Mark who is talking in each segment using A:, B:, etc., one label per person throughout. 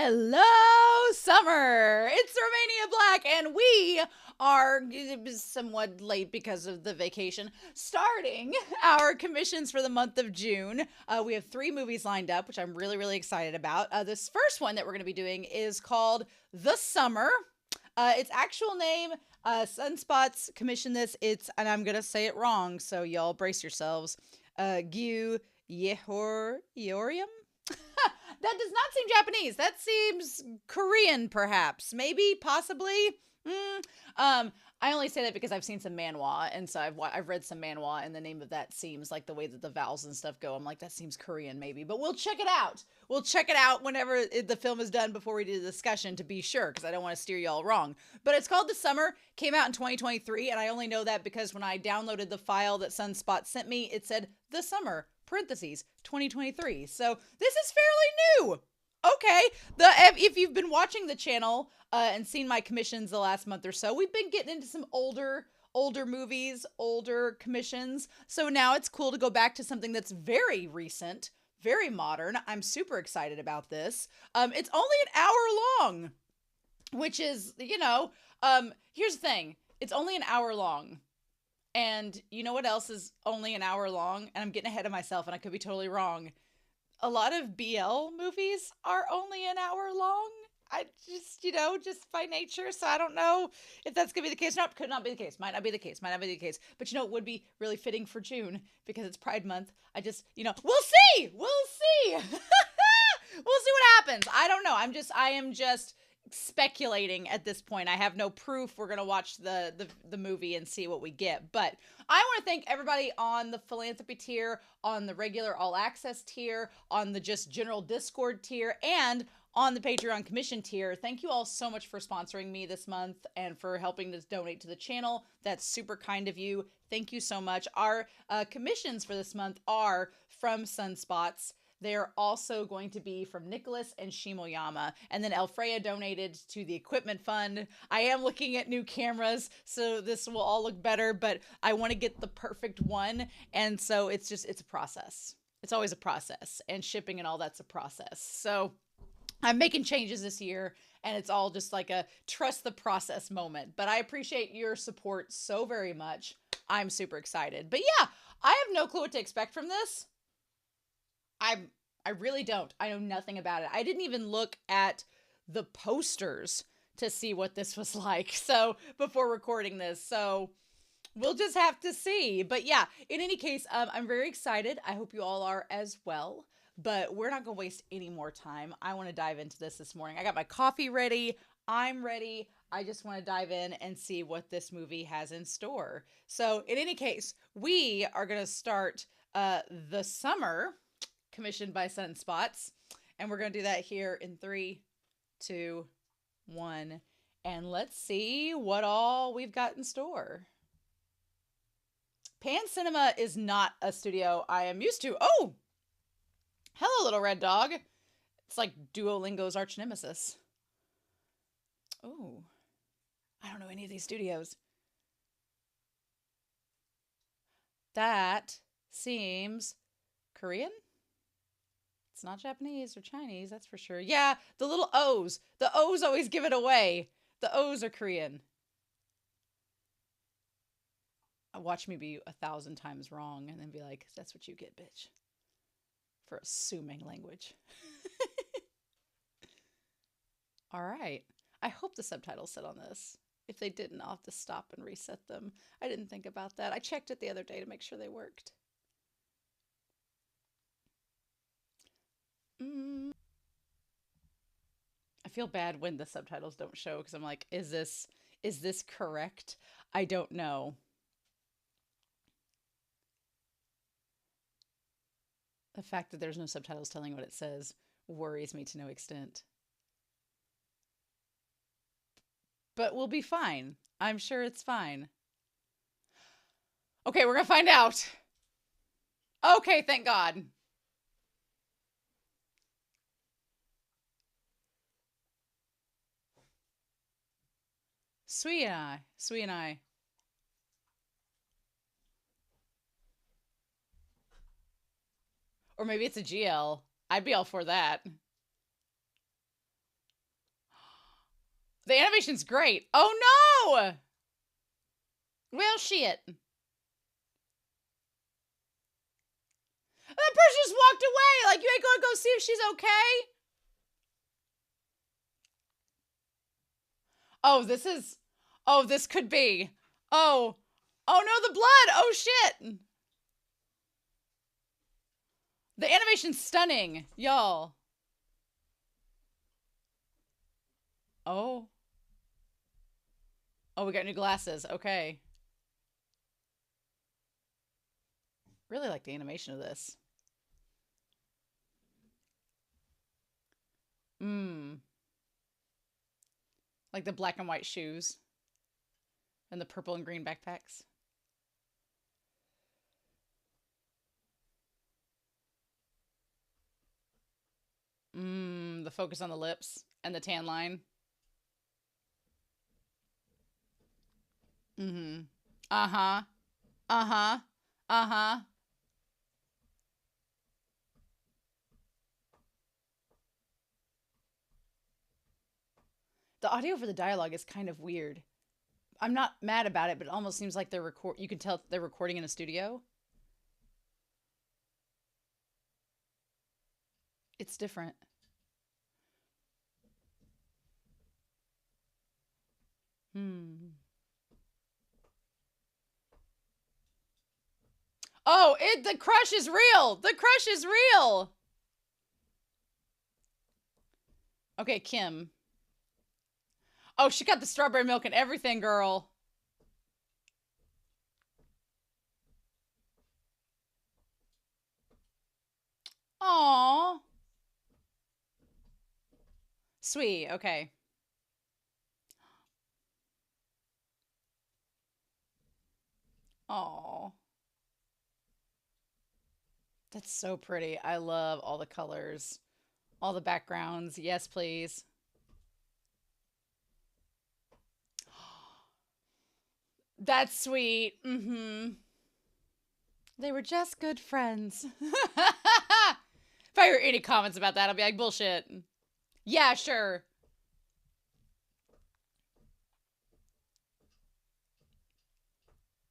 A: Hello, summer! It's Romania Black, and we are somewhat late because of the vacation, starting our commissions for the month of June. We have 3 movies lined up, which I'm really, really excited about. This first one that we're going to be doing is called The Summer. Its actual name, Sunspots commissioned this. And I'm going to say it wrong, so y'all brace yourselves. Yeoreum? That does not seem Japanese. That seems Korean, perhaps. Maybe, possibly. I only say that because I've seen some manhwa, and so I've read some manhwa, and the name of that seems like the way that the vowels and stuff go. I'm like, that seems Korean, maybe. But we'll check it out. We'll check it out whenever the film is done before we do the discussion to be sure, because I don't want to steer y'all wrong. But it's called The Summer, came out in 2023, and I only know that because when I downloaded the file that Sunspot sent me, it said The Summer, parentheses, 2023. So this is fairly new. Okay. If you've been watching the channel and seen my commissions the last month or so, we've been getting into some older movies, older commissions. So now it's cool to go back to something that's very recent, very modern. I'm super excited about this. It's only an hour long, which is, here's the thing. It's only an hour long. And you know what else is only an hour long? And I'm getting ahead of myself and I could be totally wrong. A lot of BL movies are only an hour long. I just, just by nature. So I don't know if that's going to be the case. No, could not be the case. Might not be the case. But it would be really fitting for June because it's Pride Month. I just, we'll see. We'll see. We'll see what happens. I don't know. I am just speculating at this point. I have no proof. We're going to watch the movie and see what we get. But I want to thank everybody on the philanthropy tier, on the regular all access tier, on the just general Discord tier, and on the Patreon commission tier. Thank you all so much for sponsoring me this month and for helping to donate to the channel. That's super kind of you. Thank you so much. Our commissions for this month are from Sunspots. They're also going to be from Nicholas and Shimoyama. And then Alfreya donated to the equipment fund. I am looking at new cameras, so this will all look better, but I want to get the perfect one. And so it's a process. It's always a process. And shipping and all that's a process. So I'm making changes this year, and it's all just like a trust the process moment. But I appreciate your support so very much. I'm super excited. But yeah, I have no clue what to expect from this. I really don't. I know nothing about it. I didn't even look at the posters to see what this was like. So before recording this, so we'll just have to see. But yeah, in any case, I'm very excited. I hope you all are as well. But we're not going to waste any more time. I want to dive into this morning. I got my coffee ready. I'm ready. I just want to dive in and see what this movie has in store. So in any case, we are going to start The Summer, commissioned by Sunspots. And we're going to do that here in 3, 2, 1. And let's see what all we've got in store. Pan Cinema is not a studio I am used to. Oh! Hello, little red dog. It's like Duolingo's arch nemesis. Oh. I don't know any of these studios. That seems Korean? It's not Japanese or Chinese, that's for sure. Yeah, the little O's. The O's always give it away. The O's are Korean. Watch me be 1,000 times wrong and then be like, that's what you get, bitch. For assuming language. All right. I hope the subtitles said on this. If they didn't, I'll have to stop and reset them. I didn't think about that. I checked it the other day to make sure they worked. I feel bad when the subtitles don't show because I'm like, is this correct? I don't know. The fact that there's no subtitles telling what it says worries me to no extent. But we'll be fine. I'm sure it's fine. Okay, we're gonna find out. Okay, thank God. Sweet and I. Or maybe it's a GL. I'd be all for that. The animation's great. Oh no! Well, shit. That person just walked away. Like, you ain't gonna go see if she's okay? Oh, this is... Oh, this could be. Oh. Oh no, the blood! Oh shit! The animation's stunning, y'all. Oh. Oh, we got new glasses. Okay. Really like the animation of this. Mmm. Like the black and white shoes. And the purple and green backpacks. Mmm. The focus on the lips and the tan line. Mm-hmm. Uh-huh. Uh-huh. Uh-huh. The audio for the dialogue is kind of weird. I'm not mad about it, but it almost seems like you can tell they're recording in a studio. It's different. Hmm. Oh, the crush is real. The crush is real. Okay, Kim. Oh, she got the strawberry milk and everything, girl. Aww. Sweet, okay. Aww. That's so pretty. I love all the colors. All the backgrounds. Yes, please. That's sweet. Mm-hmm. They were just good friends. If I hear any comments about that, I'll be like, bullshit. Yeah, sure.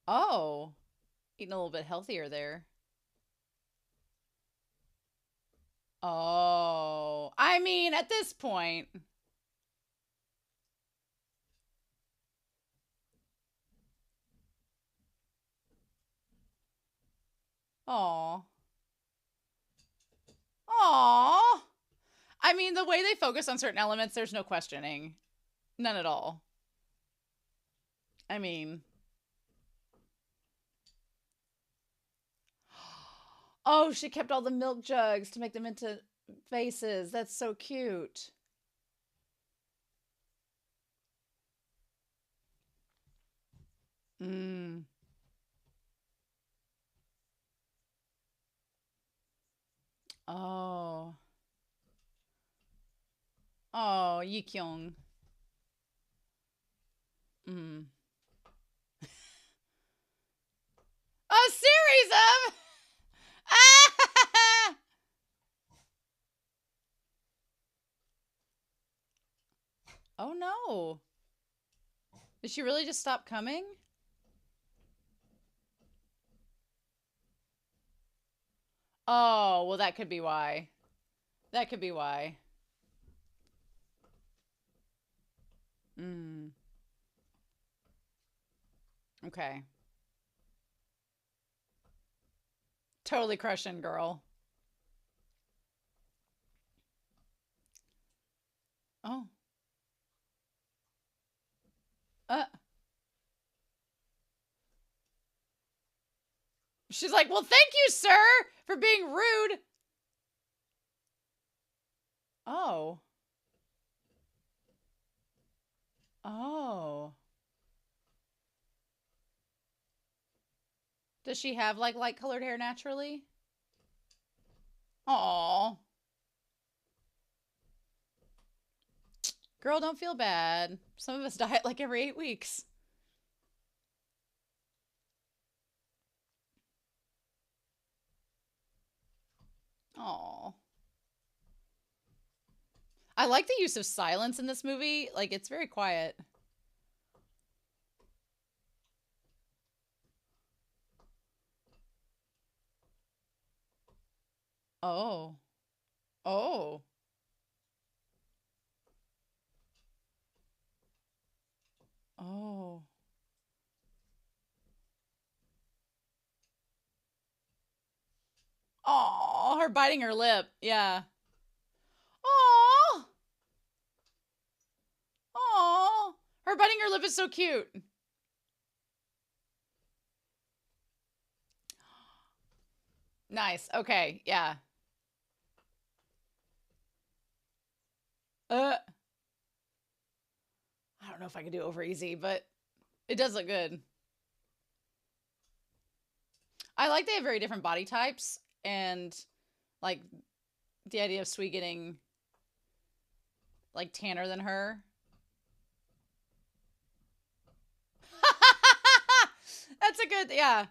A: Oh. Eating a little bit healthier there. Oh. I mean, at this point. Oh. Aw. I mean, the way they focus on certain elements, there's no questioning. None at all. I mean... Oh, she kept all the milk jugs to make them into faces. That's so cute. Mmm. Oh. Oh, Yikyung. Mm. A series of... Oh no. Did she really just stop coming? Oh, well that could be why. That could be why. Mm. Okay. Totally crushing, girl. Oh. Uh. She's like, well, thank you, sir, for being rude. Oh. Oh. Does she have, like, light-colored hair naturally? Aw. Girl, don't feel bad. Some of us diet like every 8 weeks. Aw. I like the use of silence in this movie. Like, it's very quiet. Oh. Oh. Oh. Oh, her biting her lip. Yeah. Oh. Oh. Her biting her lip is so cute. Nice. Okay. Yeah. I don't know if I could do over easy, but it does look good. I like they have very different body types, and like the idea of Sweet getting like tanner than her. That's a good, yeah.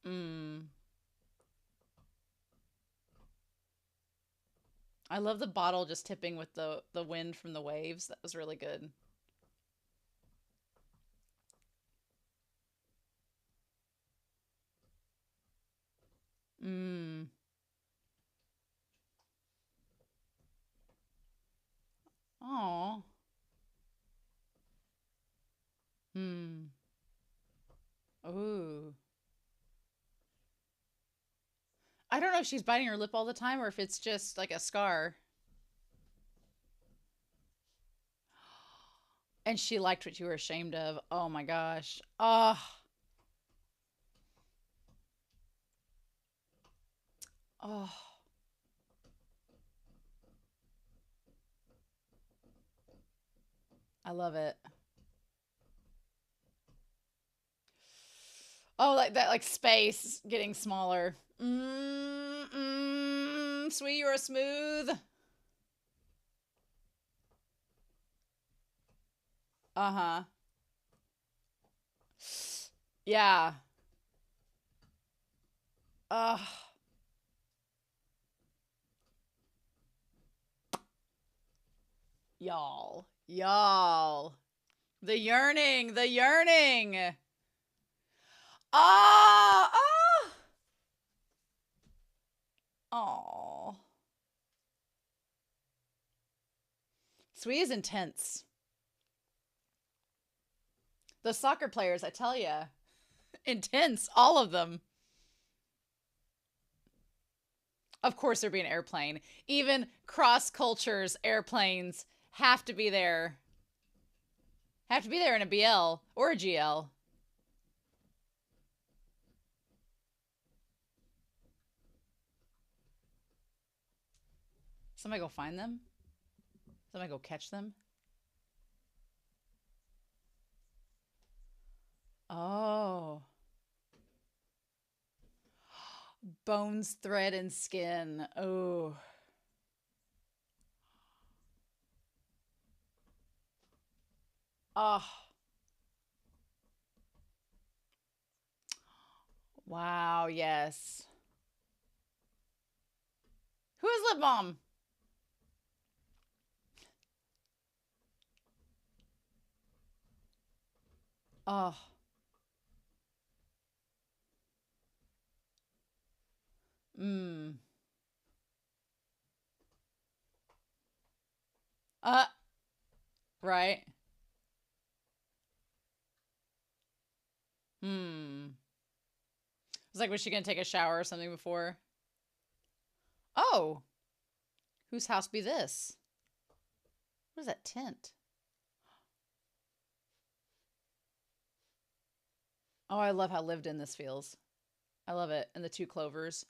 A: Mm. I love the bottle just tipping with the wind from the waves. That was really good. Mm. Oh. Hmm. Ooh. I don't know if she's biting her lip all the time or if it's just like a scar. And she liked what you were ashamed of. Oh my gosh. Oh. Oh. I love it. Oh, like that, like space getting smaller. Sweet, you're smooth. Uh-huh. Yeah. Ugh. Y'all. Y'all. The yearning. The yearning. Ah. Ah. Oh. Sweet is intense. The soccer players, I tell ya. Intense. All of them. Of course, there'd be an airplane. Even cross cultures, airplanes have to be there. Have to be there in a BL or a GL. Somebody go find them? Somebody go catch them? Oh. Bones, thread, and skin. Oh. Oh. Wow, yes. Who is Lip Balm? Oh. Mmm. Uh, right. Hmm. It's like, was she gonna take a shower or something before? Oh. Whose house be this? What is that tent? Oh, I love how lived in this feels. I love it. And the two clovers.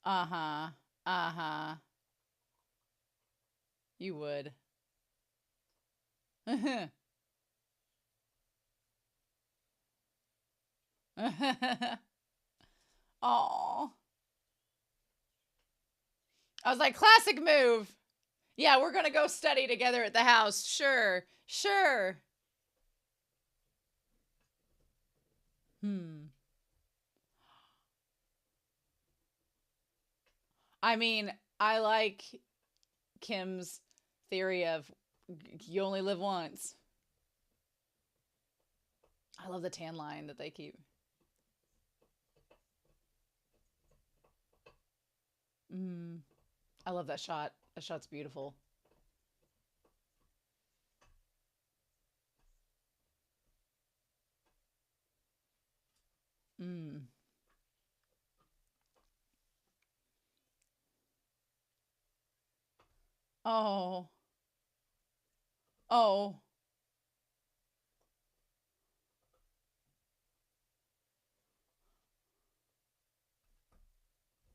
A: Uh-huh. Uh-huh. You would. Oh. I was like, classic move. Yeah, we're gonna go study together at the house. Sure. Sure. I mean, I like Kim's theory of you only live once. I love the tan line that they keep. Mm, I love that shot. That shot's beautiful. Mm. Oh. Oh.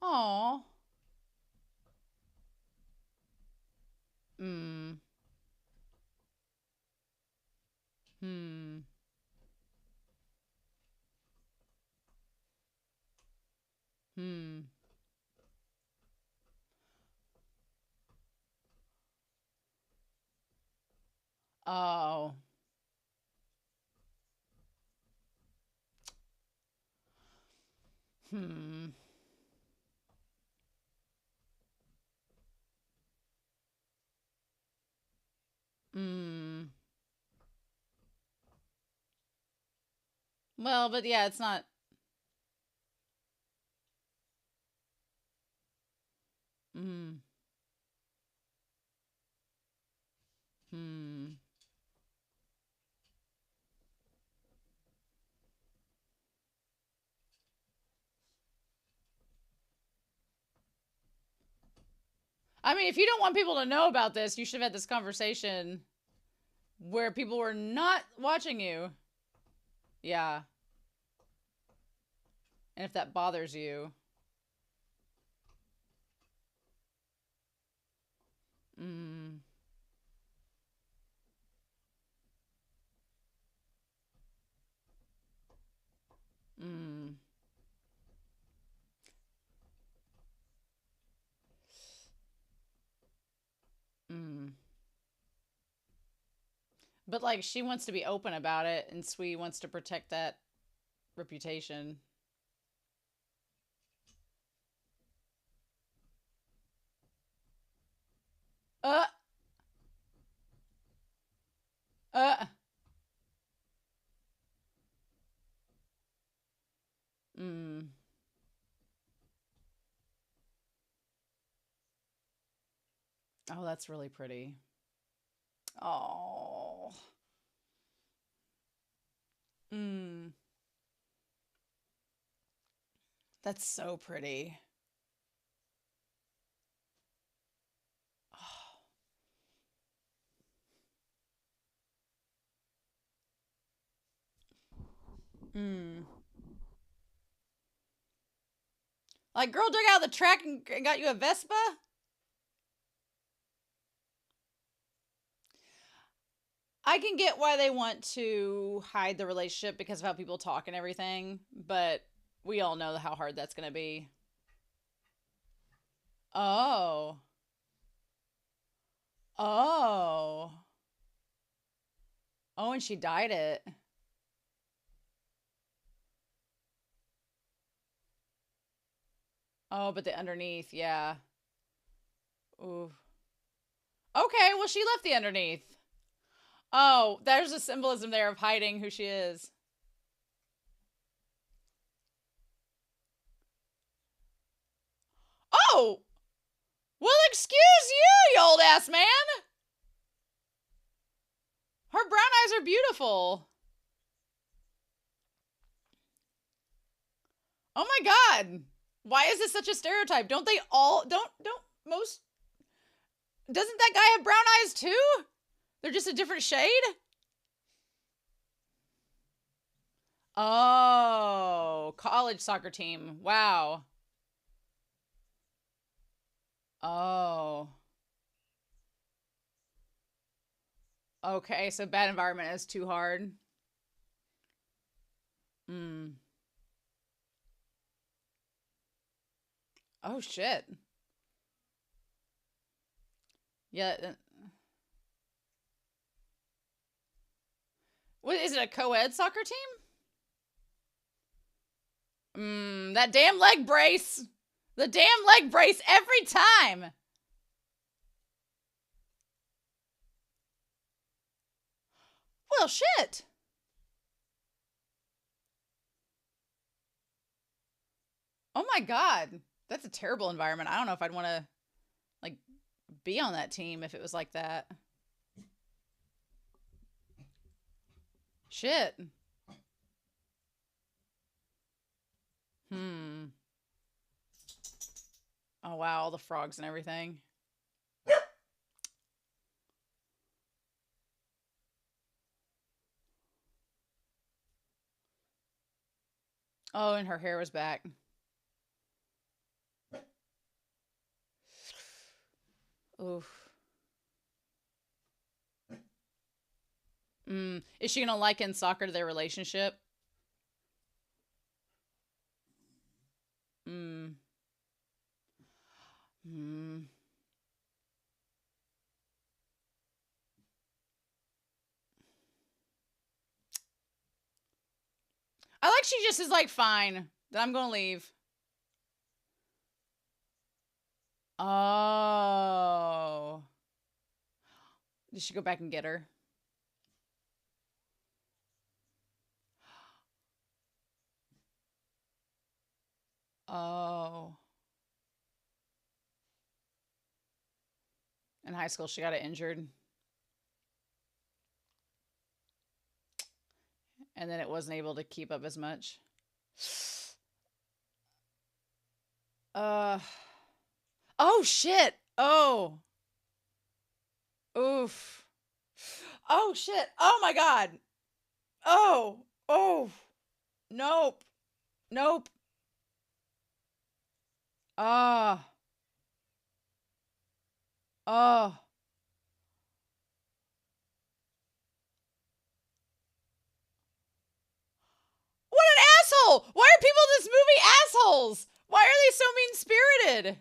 A: Oh. Mm. Hmm. Hmm. Oh. Hmm. Hmm. Well, but yeah, it's not. Hmm. Hmm. I mean, if you don't want people to know about this, you should have had this conversation where people were not watching you. Yeah. And if that bothers you. Mm. Mm. Mm. But like she wants to be open about it and Sui wants to protect that reputation. Uh uh mm. Oh, that's really pretty. Oh. Mm. That's so pretty. Oh. Mm. Like girl dug out of the track and got you a Vespa? I can get why they want to hide the relationship because of how people talk and everything, but we all know how hard that's going to be. Oh. Oh. Oh, and she dyed it. Oh, but the underneath, yeah. Ooh. Okay, well, she left the underneath. Oh, there's a symbolism there of hiding who she is. Oh! Well, excuse you, you old ass man! Her brown eyes are beautiful. Oh my god. Why is this such a stereotype? Don't they all don't most doesn't that guy have brown eyes too? They're just a different shade? Oh, college soccer team. Wow. Oh. Okay, so bad environment is too hard. Hmm. Oh shit. Yeah. What is it, a co-ed soccer team? That damn leg brace. The damn leg brace every time. Well, shit. Oh my god. That's a terrible environment. I don't know if I'd want to, like, be on that team if it was like that. Shit. Hmm. Oh wow, all the frogs and everything. Oh, and her hair was back. Oof. Is she gonna liken soccer to their relationship? Hmm. Hmm. I like she just is like, fine, then I'm gonna leave. Oh. Did she go back and get her? Oh. In high school, she got it injured. And then it wasn't able to keep up as much. Uh. Oh, shit. Oh. Oof. Oh, shit. Oh, my God. Oh. Oh. Nope. Nope. Ah. Oh. What an asshole! Why are people in this movie assholes? Why are they so mean-spirited?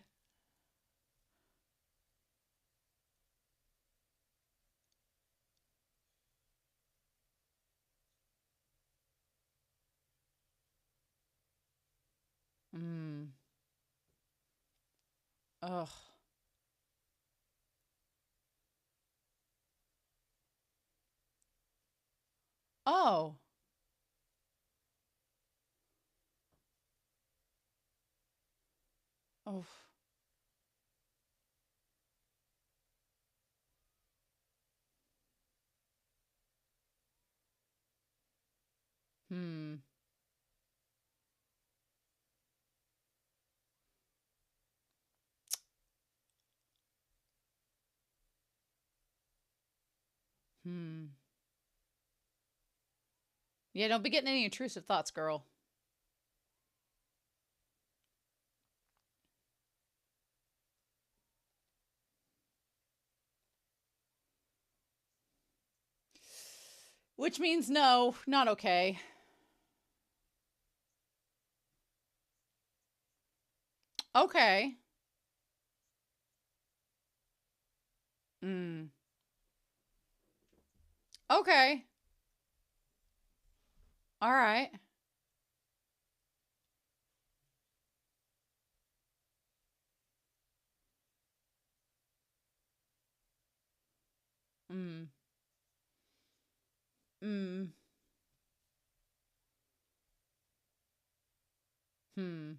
A: Hmm. Ugh. Oh. Oh. Hmm. Hmm. Yeah, don't be getting any intrusive thoughts, girl. Which means no, not okay. Okay. Hmm. Okay. All right. Hmm. Hmm. Hmm.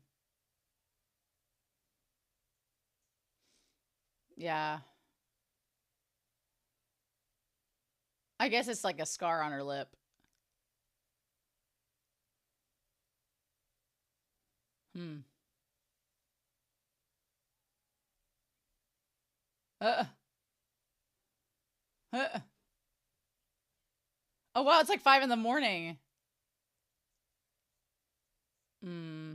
A: Yeah. I guess it's like a scar on her lip. Hmm. Uh. Uh. Oh wow, it's like 5 in the morning. Hmm.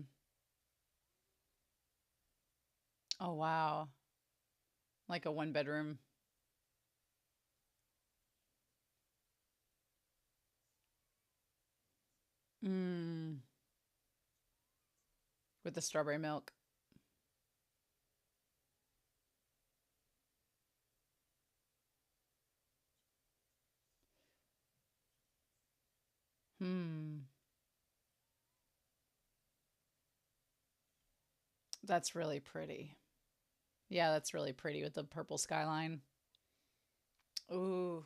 A: Oh wow. Like a 1 bedroom. Hmm. With the strawberry milk. Hmm. That's really pretty. Yeah, that's really pretty with the purple skyline. Ooh.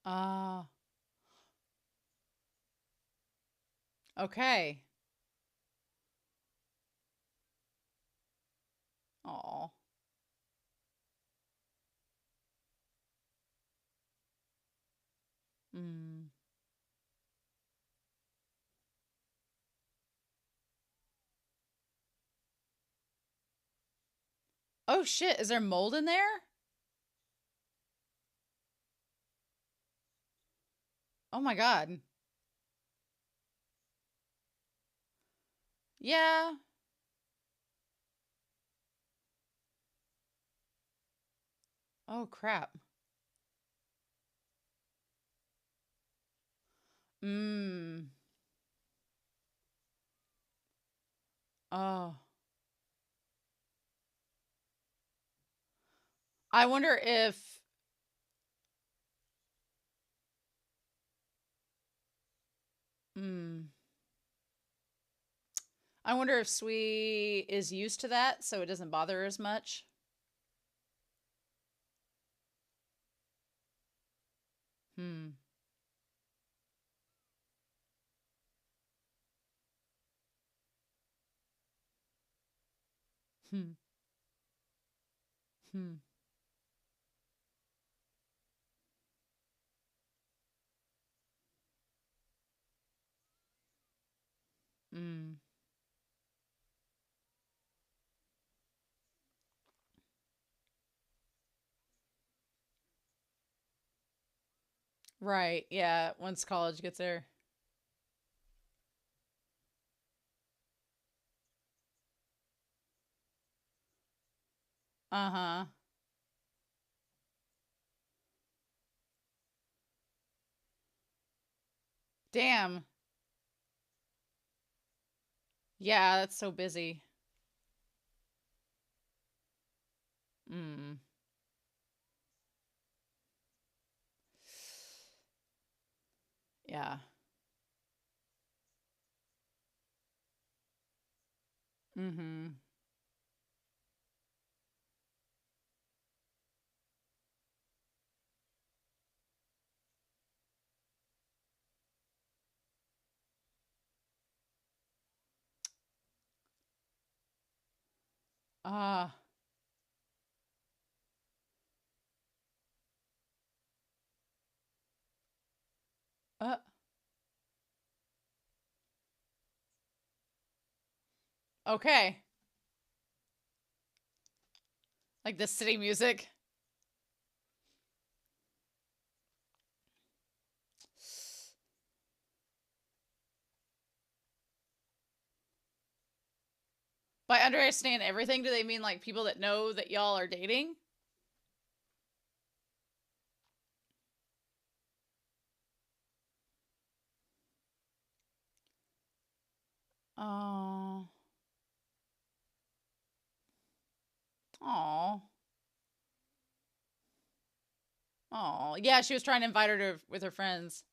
A: Ah. Okay. Oh. Mm. Oh shit, is there mold in there? Oh my god. Yeah. Oh crap. Mmm. Oh. I wonder if mm, I wonder if Sui is used to that so it doesn't bother her as much. Hmm. Hmm. Hmm. Mm. Right. Yeah, once college gets there. Uh-huh. Damn. Yeah, that's so busy. Mm. Yeah. Mm-hmm. Ah. Okay. Like the city music. By understand everything, do they mean like people that know that y'all are dating? Oh. Oh. Oh. Yeah, she was trying to invite her to with her friends.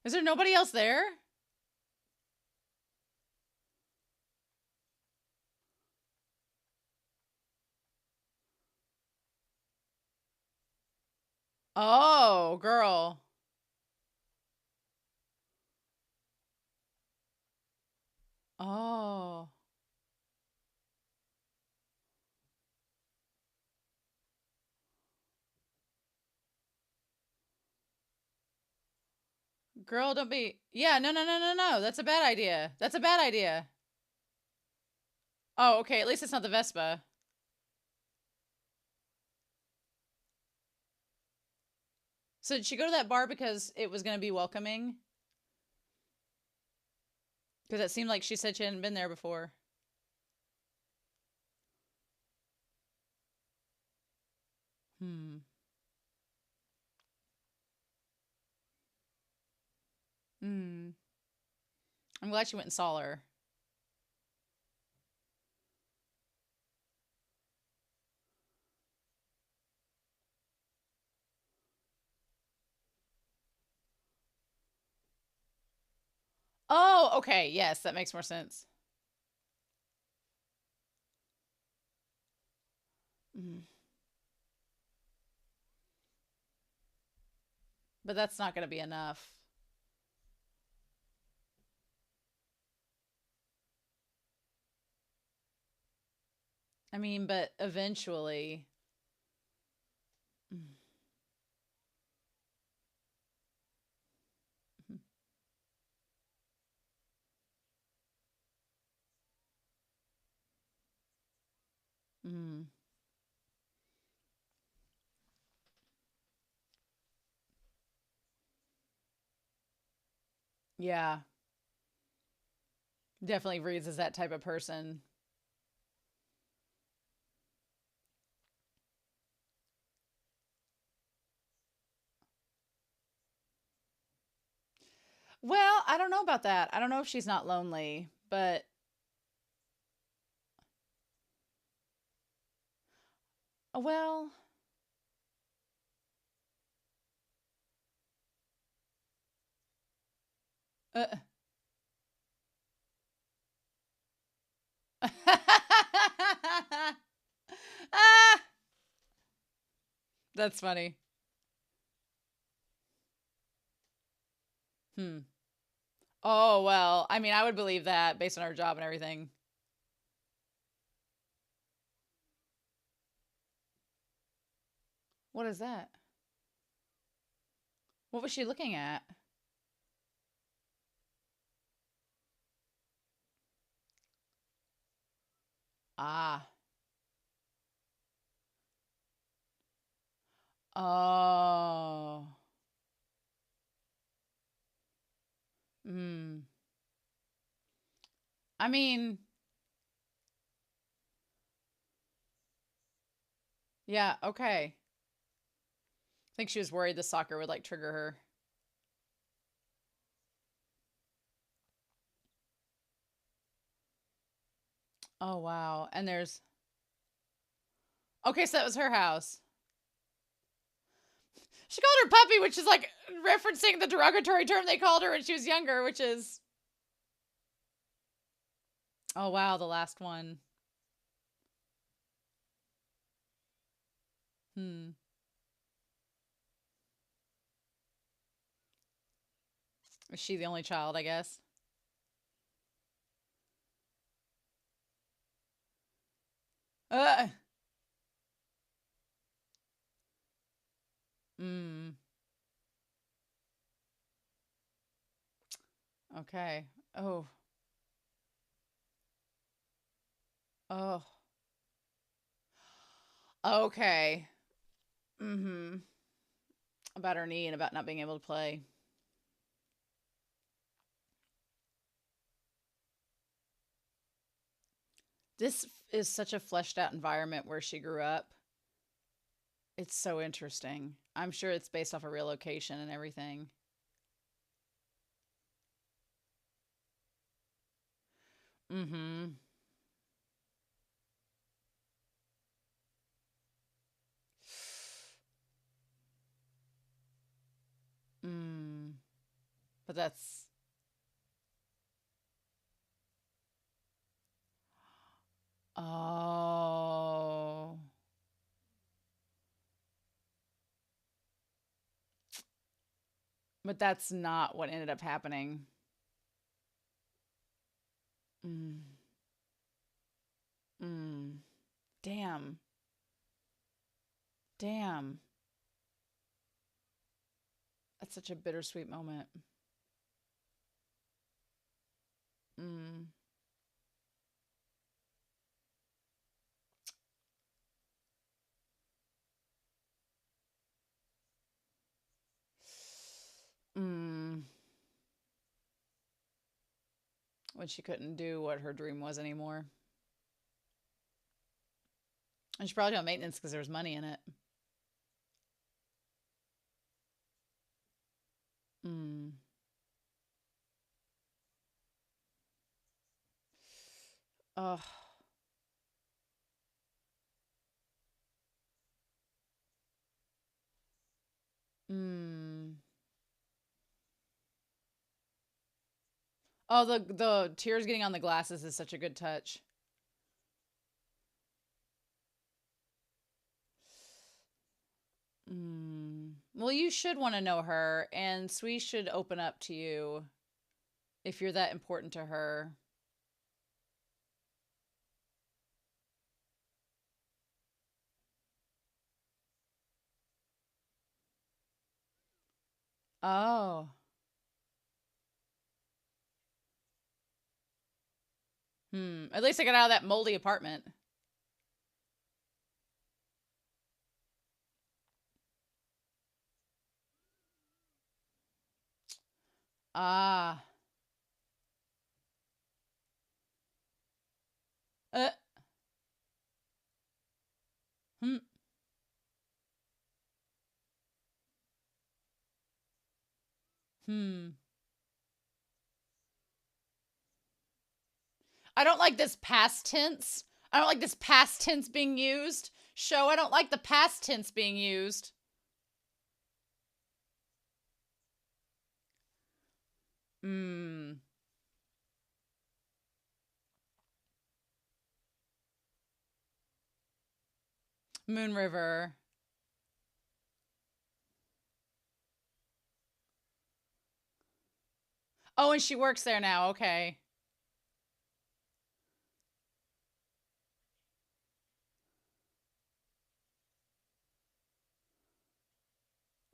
A: Is there nobody else there? Oh, girl. Oh. Girl, don't be. Yeah, no, no, no, no, no. That's a bad idea. That's a bad idea. Oh, okay. At least it's not the Vespa. So did she go to that bar because it was going to be welcoming? Because it seemed like she said she hadn't been there before. Hmm. Hmm. I'm glad she went and saw her. Oh, okay. Yes, that makes more sense. Mm. But that's not going to be enough. I mean, but eventually. Mm. Mm. Yeah, definitely reads as that type of person. Well, I don't know about that. I don't know if she's not lonely, but well, uh, ah, that's funny. Hmm. Oh, well, I mean, I would believe that based on her job and everything. What is that? What was she looking at? Ah. Oh. Hmm. I mean, yeah, okay. I think she was worried the soccer would like trigger her. Oh, wow. And there's. Okay, so that was her house. She called her puppy, which is like referencing the derogatory term they called her when she was younger, which is. Oh, wow, the last one. Hmm. Is she the only child, I guess? Uh. Hmm. Okay. Oh. Oh. Okay. Mm-hmm. About her knee and about not being able to play. This is such a fleshed out environment where she grew up. It's so interesting. I'm sure it's based off a real location and everything. Mm-hmm. Mm. But that's. Oh. But that's not what ended up happening. Mm. Mm. Damn. Damn. That's such a bittersweet moment. Mm. Mm. When she couldn't do what her dream was anymore. And she probably got maintenance because there was money in it. Mm. Oh. Mm. Oh, the tears getting on the glasses is such a good touch. Well, you should want to know her, and Sui should open up to you if you're that important to her. Oh. At least I got out of that moldy apartment. Ah. Uh. Hmm. Hmm. I don't like this past tense. I don't like this past tense being used. Show, I don't like the past tense being used. Hmm. Moon River. Oh, and she works there now. Okay.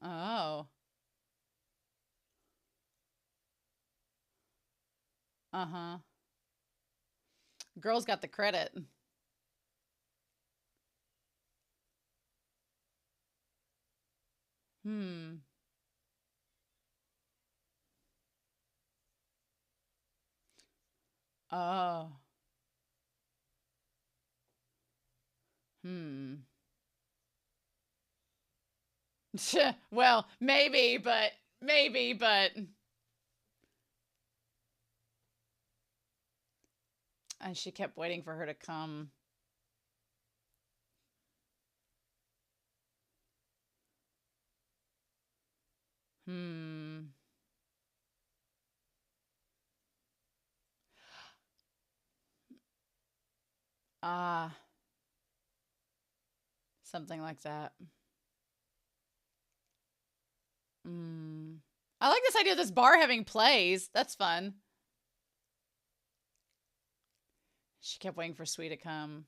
A: Oh. Uh-huh. Girl's got the credit. Hmm. Oh. Hmm. Well, maybe, but. And she kept waiting for her to come. Hmm. Ah. Something like that. Hmm. I like this idea of this bar having plays. That's fun. She kept waiting for Sweet to come.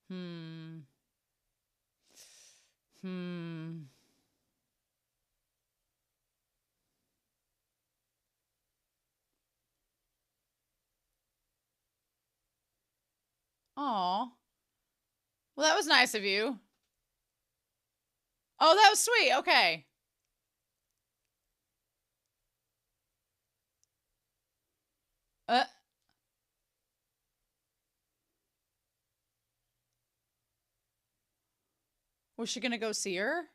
A: Hmm. Hmm. Aw. Well, that was nice of you. Oh, that was sweet. Okay. Uh, was she gonna go see her?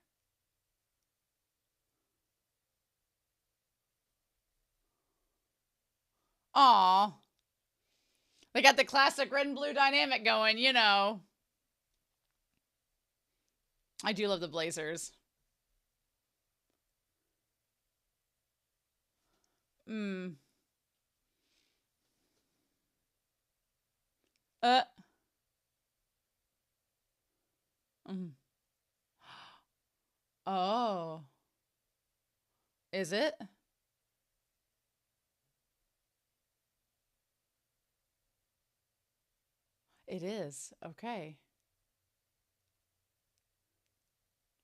A: Aw. They got the classic red and blue dynamic going, you know. I do love the Blazers. Hmm. Uh. Mm. Oh. Is it? It is. Okay.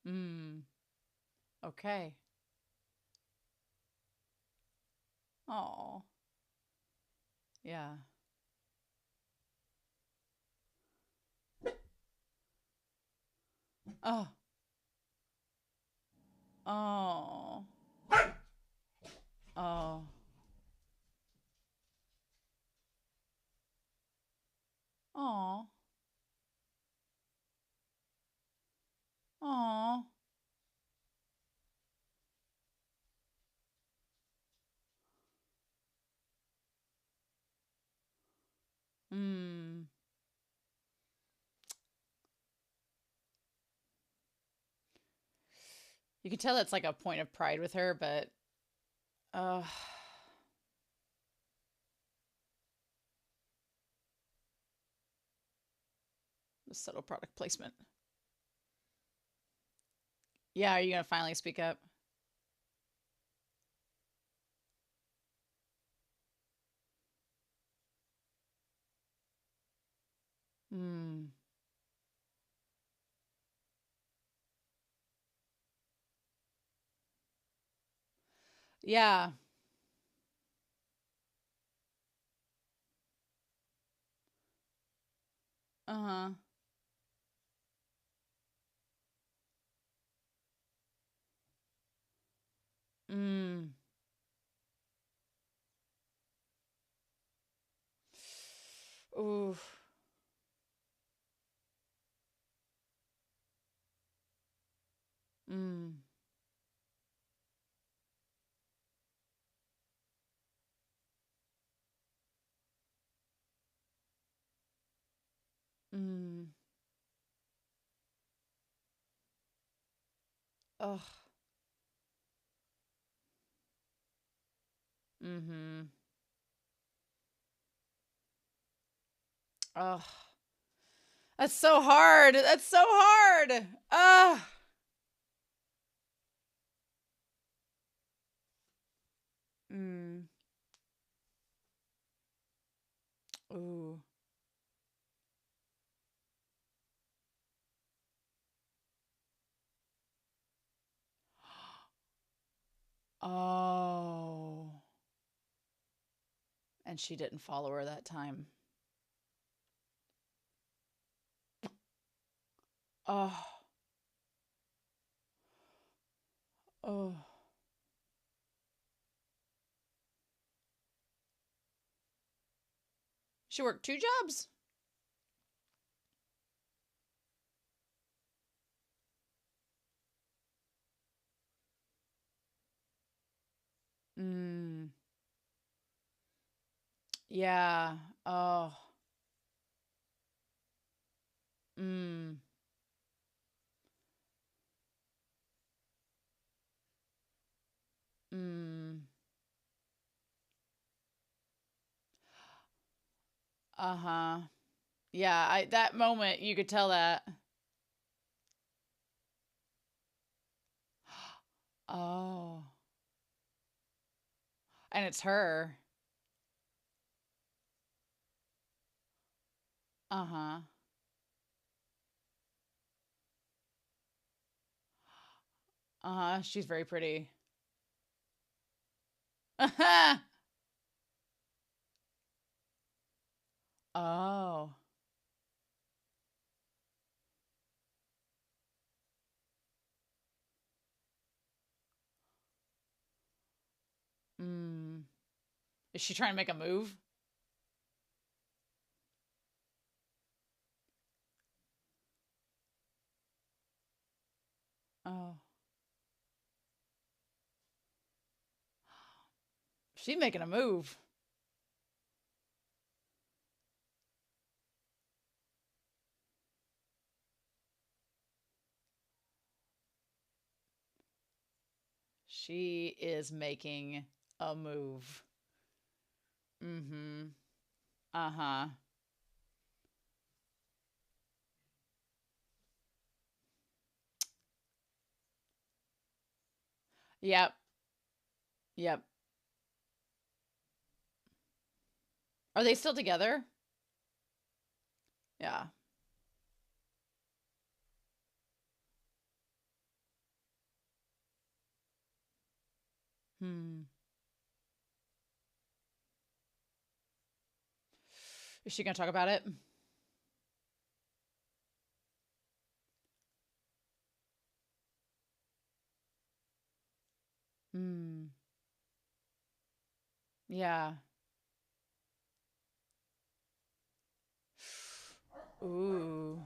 A: Hmm. Okay. Oh. Yeah. Oh. Oh. Oh. Oh. Oh. Hmm. You can tell that's like a point of pride with her, but uh the subtle product placement. Yeah, are you gonna finally speak up? Hmm. Yeah. Uh-huh. Mm. Ooh. Mm. Mm. Ugh. Mm-hmm. Ugh. That's so hard. That's so hard. Ugh. Mm. Ooh. Oh. And she didn't follow her that time. Oh. Oh. She worked two jobs? Mm. Yeah. Oh. Mm. Mm. Uh-huh. Yeah, I that moment you could tell that. Oh. And it's her. Uh-huh. Uh-huh. She's very pretty. Oh. Mm. Is she trying to make a move? Oh. She's making a move. She is making a move. Mm-hmm. Uh-huh. Yep. Yep. Are they still together? Yeah. Hmm. Is she gonna talk about it? Hmm. Yeah. Ooh.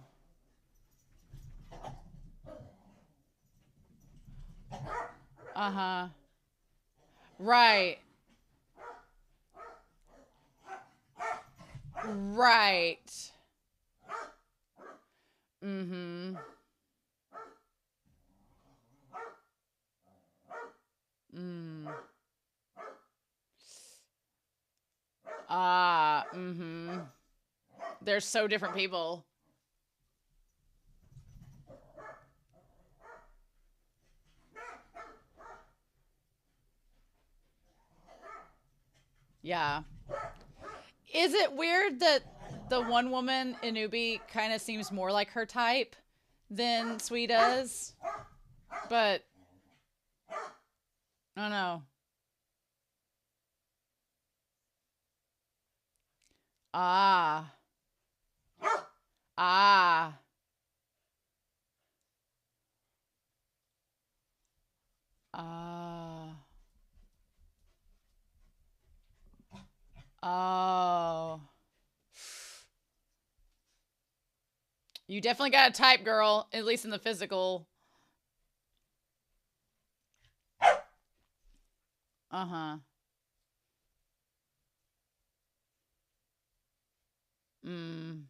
A: Uh-huh. Right. Right. Mm-hmm. They're so different people. Yeah. Is it weird that the one woman, Inubi, kind of seems more like her type than Sui does? But, I don't know. Ah. Ah. Ah. Oh. You definitely got a type, girl. At least in the physical. Uh-huh. Mm.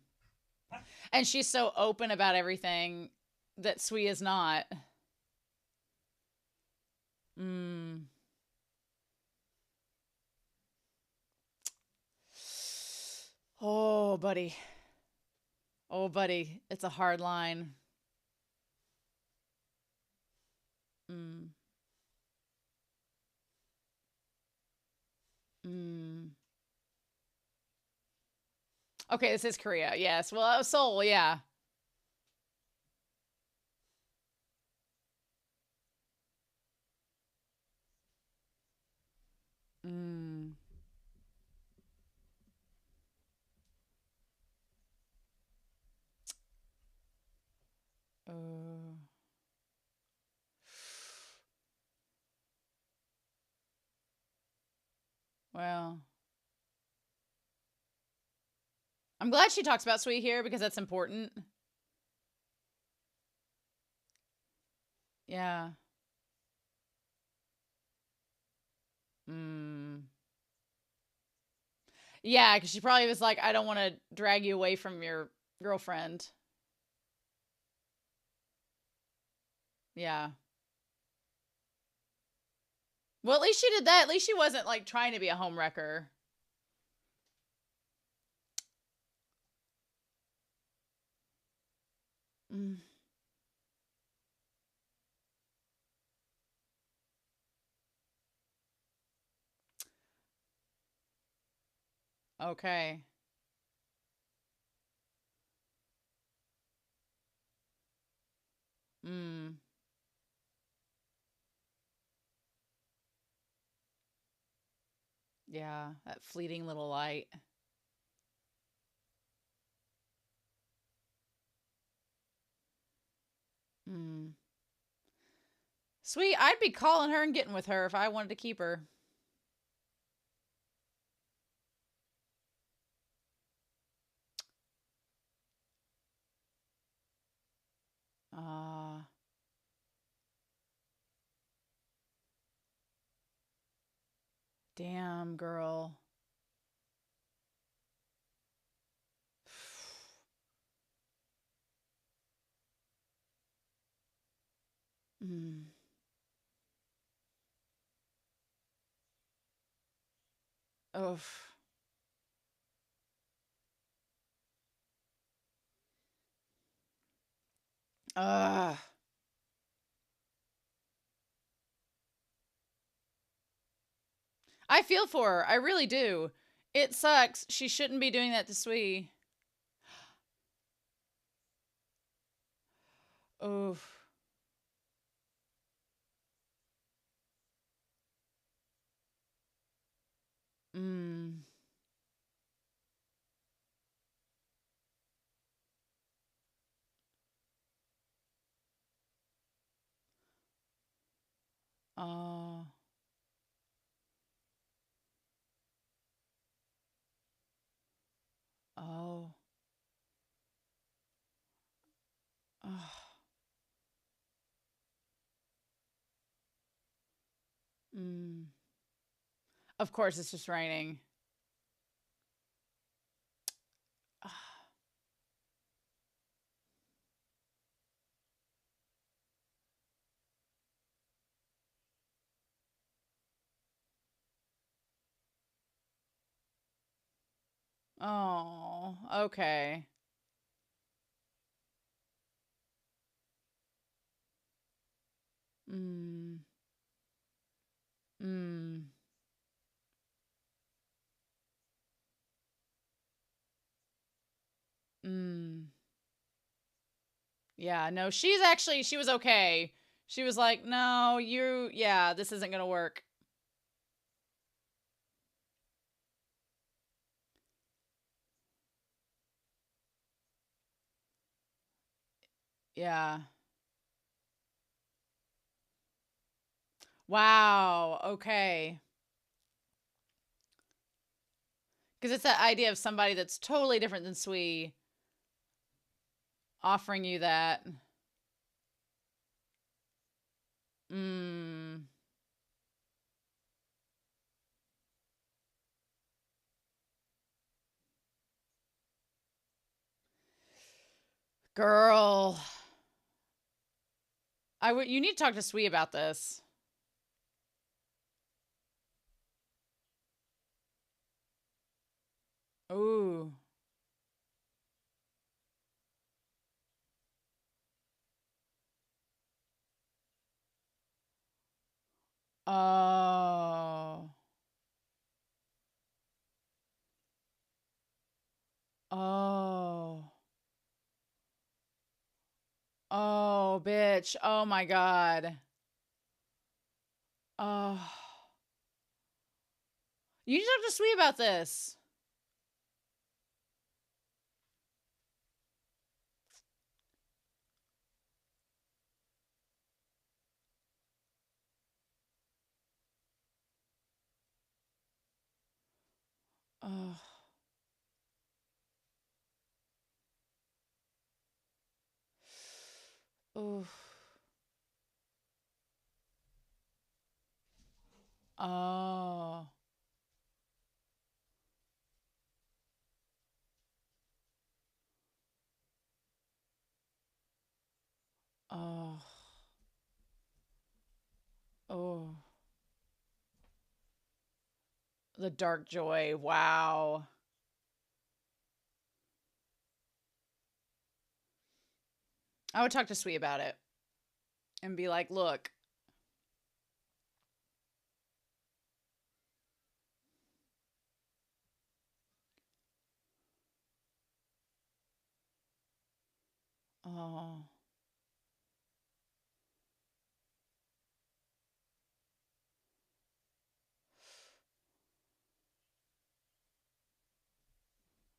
A: And she's so open about everything that Sui is not. Mm. Oh, buddy. Oh, buddy. It's a hard line. Mm. Mm. Okay, this is Korea. Yes. Well, Seoul, yeah. Mm. Oh. Well, I'm glad she talks about Sweet here because that's important. Yeah. Mm. Yeah, because she probably was like, I don't want to drag you away from your girlfriend. Yeah. Well, at least she did that. At least she wasn't like trying to be a homewrecker. Mm. Okay. Mm. Yeah, that fleeting little light. Mm. Sweet, I'd be calling her and getting with her if I wanted to keep her. Ah. Damn, girl. Mm. Oof. Ugh. I feel for her. I really do. It sucks. She shouldn't be doing that to Sweet. Oof. Mm. Oh. Oh. Oh. Mm. Of course, it's just raining. Oh. Okay. Mm. Mm. Mm. Yeah, no, she was okay. She was like, no, yeah, this isn't gonna work. Yeah. Wow. Okay. Because it's that idea of somebody that's totally different than Sui offering you that. Mm. Girl. You need to talk to Sui about this. Ooh. Oh. Oh. Oh, bitch. Oh my God. Oh. You need to talk to Sui about this. Oh. Oof. Oh. Oh. Oh. The dark joy. Wow. I would talk to Sui about it and be like, look. Oh.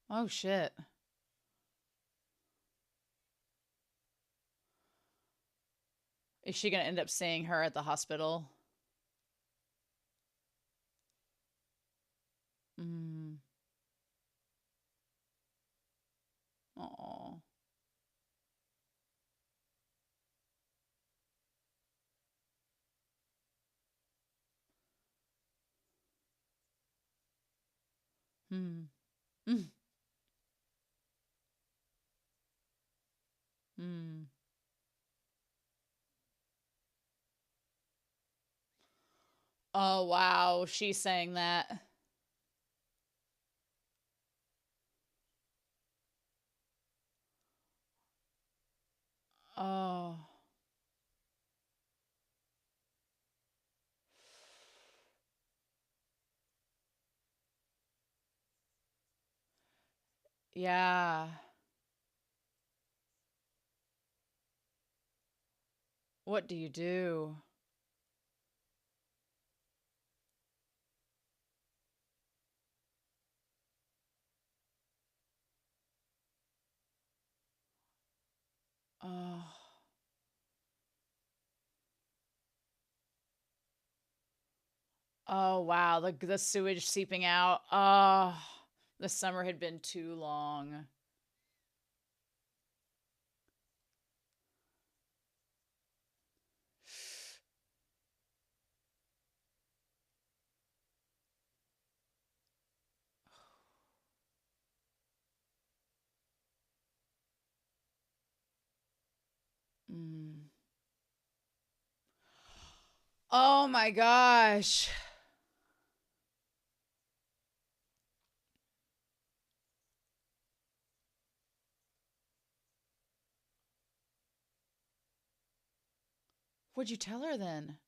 A: Oh, shit. Is she going to end up seeing her at the hospital? Mm. Oh. Hmm. Mm. Mm. Oh, wow. She's saying that. Oh. Yeah. What do you do? Oh. Oh, wow. The sewage seeping out. Oh. The summer had been too long. Mm. Oh my gosh. What'd you tell her then?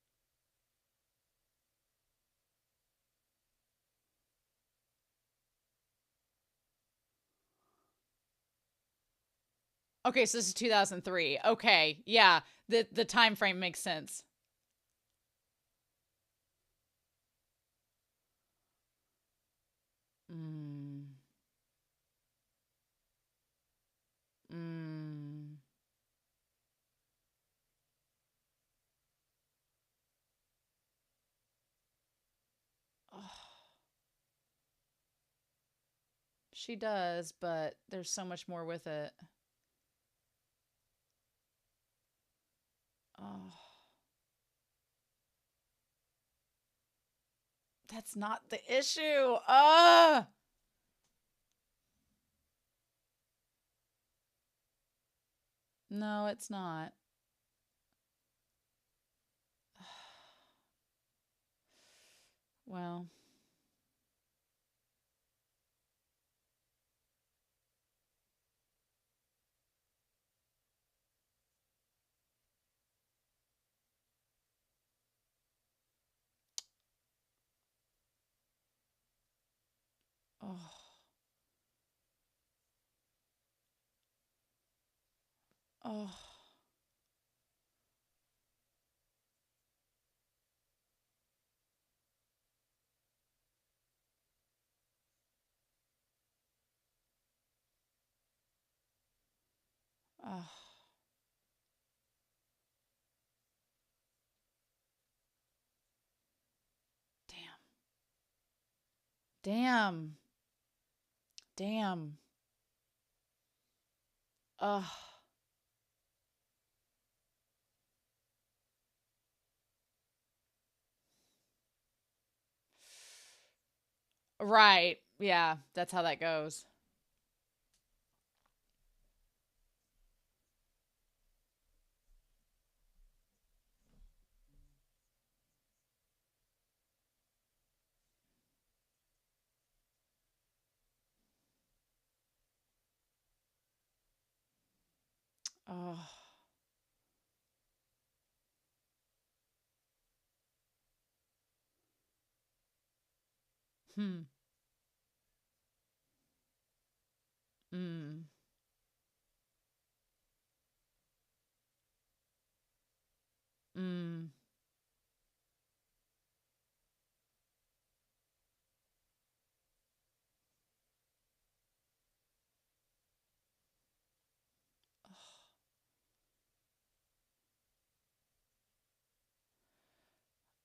A: Okay, so this is 2003. Okay, yeah, the time frame makes sense. Mm. Mm. Oh, she does, but there's so much more with it. Oh, that's not the issue. No, it's not. Well, oh, oh, oh, damn, damn, damn. Oh, right. Yeah, that's how that goes. Oh, hmm, mm, mm.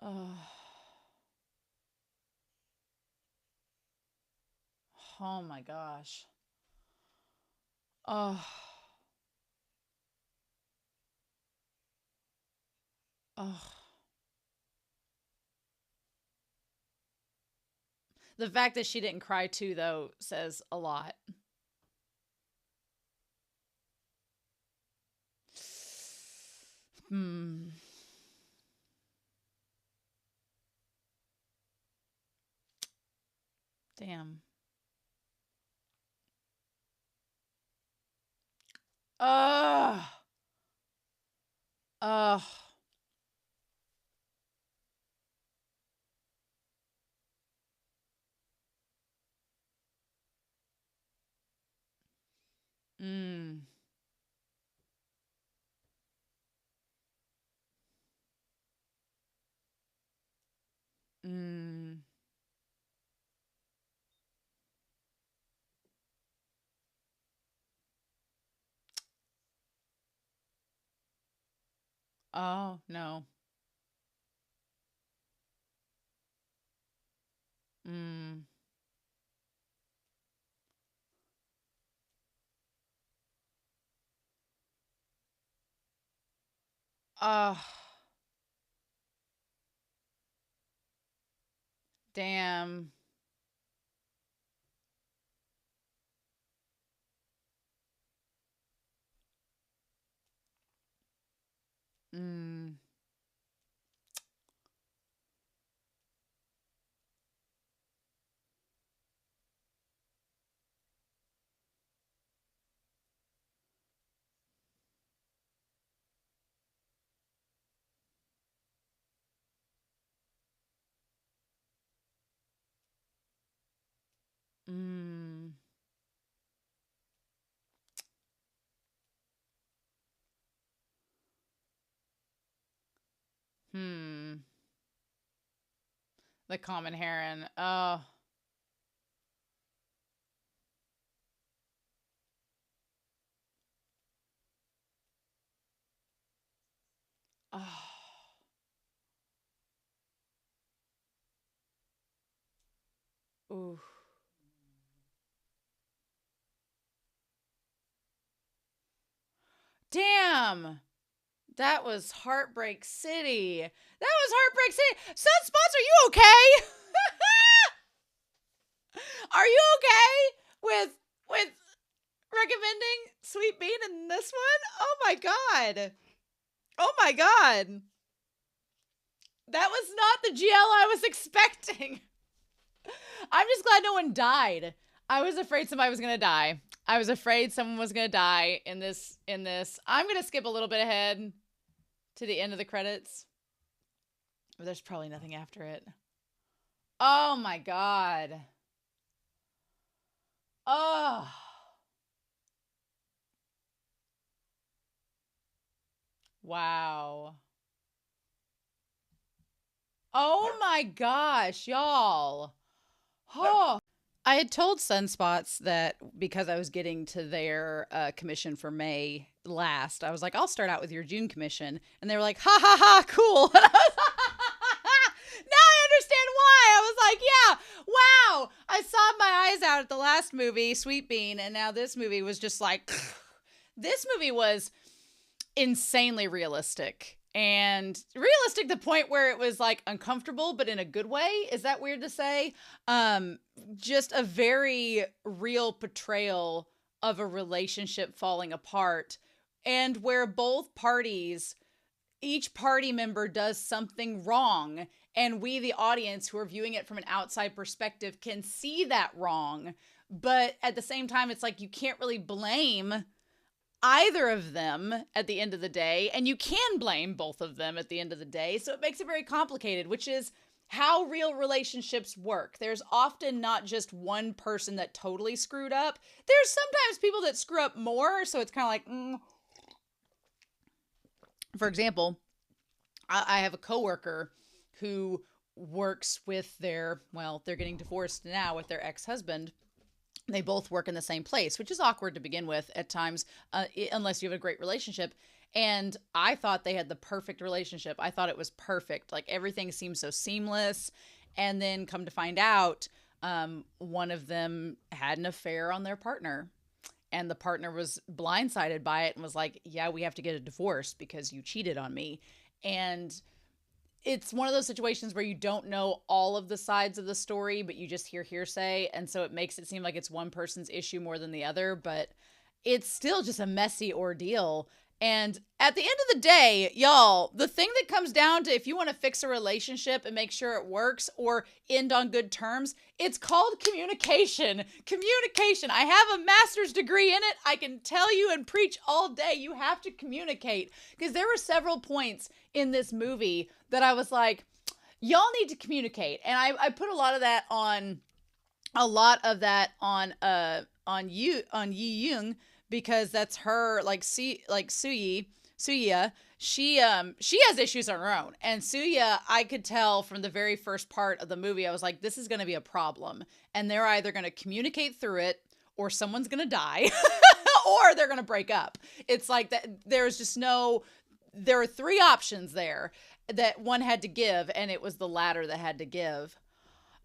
A: Oh, oh my gosh. Oh, oh. The fact that she didn't cry too, though, says a lot. Hmm. Damn. Ugh. Ugh. Mm. Mm. Oh, no. Mm. Ugh. Damn. Mm. Mm. Hmm. The common heron. Oh. Oh. Ooh. Damn. That was Heartbreak City. That was Heartbreak City. Sunspots, are you okay? Are you okay with recommending Sweet Bean in this one? Oh my god. Oh my god. That was not the GL I was expecting. I'm just glad no one died. I was afraid somebody was gonna die. I was afraid someone was gonna die in this. I'm gonna skip a little bit ahead to the end of the credits. But there's probably nothing after it. Oh my god. Oh. Wow. Oh my gosh, y'all. Oh. I had told Sunspots that because I was getting to their commission for May last, I was like, I'll start out with your June commission. And they were like, ha ha ha, cool. And I was now I understand why. I was like, yeah, wow. I sobbed my eyes out at the last movie, Sweet Bean. And now this movie was just like, this movie was insanely realistic. And realistic to the point where it was like uncomfortable, but in a good way. Is that weird to say? Just a very real portrayal of a relationship falling apart, and where both parties, each party member does something wrong, and we, the audience who are viewing it from an outside perspective, can see that wrong. But at the same time, it's like you can't really blame either of them at the end of the day, and you can blame both of them at the end of the day. So it makes it very complicated, which is how real relationships work. There's often not just one person that totally screwed up. There's sometimes people that screw up more, so it's kind of like, For example, I have a coworker who works with they're getting divorced now with their ex-husband. They both work in the same place, which is awkward to begin with at times, unless you have a great relationship. And I thought they had the perfect relationship. I thought it was perfect. Like everything seemed so seamless. And then come to find out, one of them had an affair on their partner. And the partner was blindsided by it and was like, yeah, we have to get a divorce because you cheated on me. And it's one of those situations where you don't know all of the sides of the story, but you just hear hearsay. And so it makes it seem like it's one person's issue more than the other, but it's still just a messy ordeal. And at the end of the day, y'all, the thing that comes down to if you want to fix a relationship and make sure it works or end on good terms, it's called communication. Communication. I have a master's degree in it. I can tell you and preach all day. You have to communicate, because there were several points in this movie that I was like, y'all need to communicate. And I put a lot of that on Yeoreum, because that's her, like Suya. She has issues on her own. And Suya, I could tell from the very first part of the movie, I was like, this is going to be a problem. And they're either going to communicate through it, or someone's going to die, or they're going to break up. It's like that. There were three options there that one had to give, and it was the latter that had to give.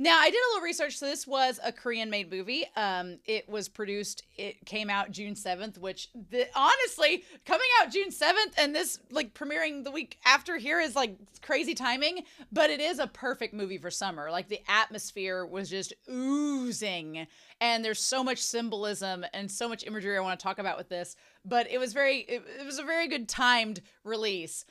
A: Now, I did a little research. So this was a Korean-made movie. It came out June 7th, which honestly, coming out June 7th and this like premiering the week after here is like crazy timing, but it is a perfect movie for summer. Like the atmosphere was just oozing, and there's so much symbolism and so much imagery I want to talk about with this, but it was a very good timed release.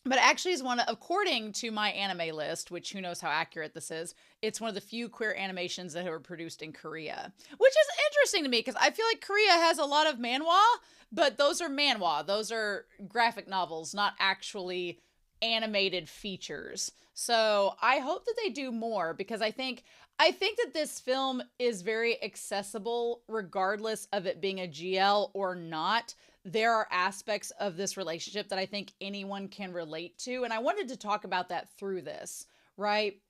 A: But actually is according to my anime list, which who knows how accurate this is, it's one of the few queer animations that were produced in Korea, which is interesting to me because I feel like Korea has a lot of manhwa, but those are manhwa. Those are graphic novels, not actually animated features. So I hope that they do more, because I think that this film is very accessible regardless of it being a GL or not. There are aspects of this relationship that I think anyone can relate to, and I wanted to talk about that through this, right?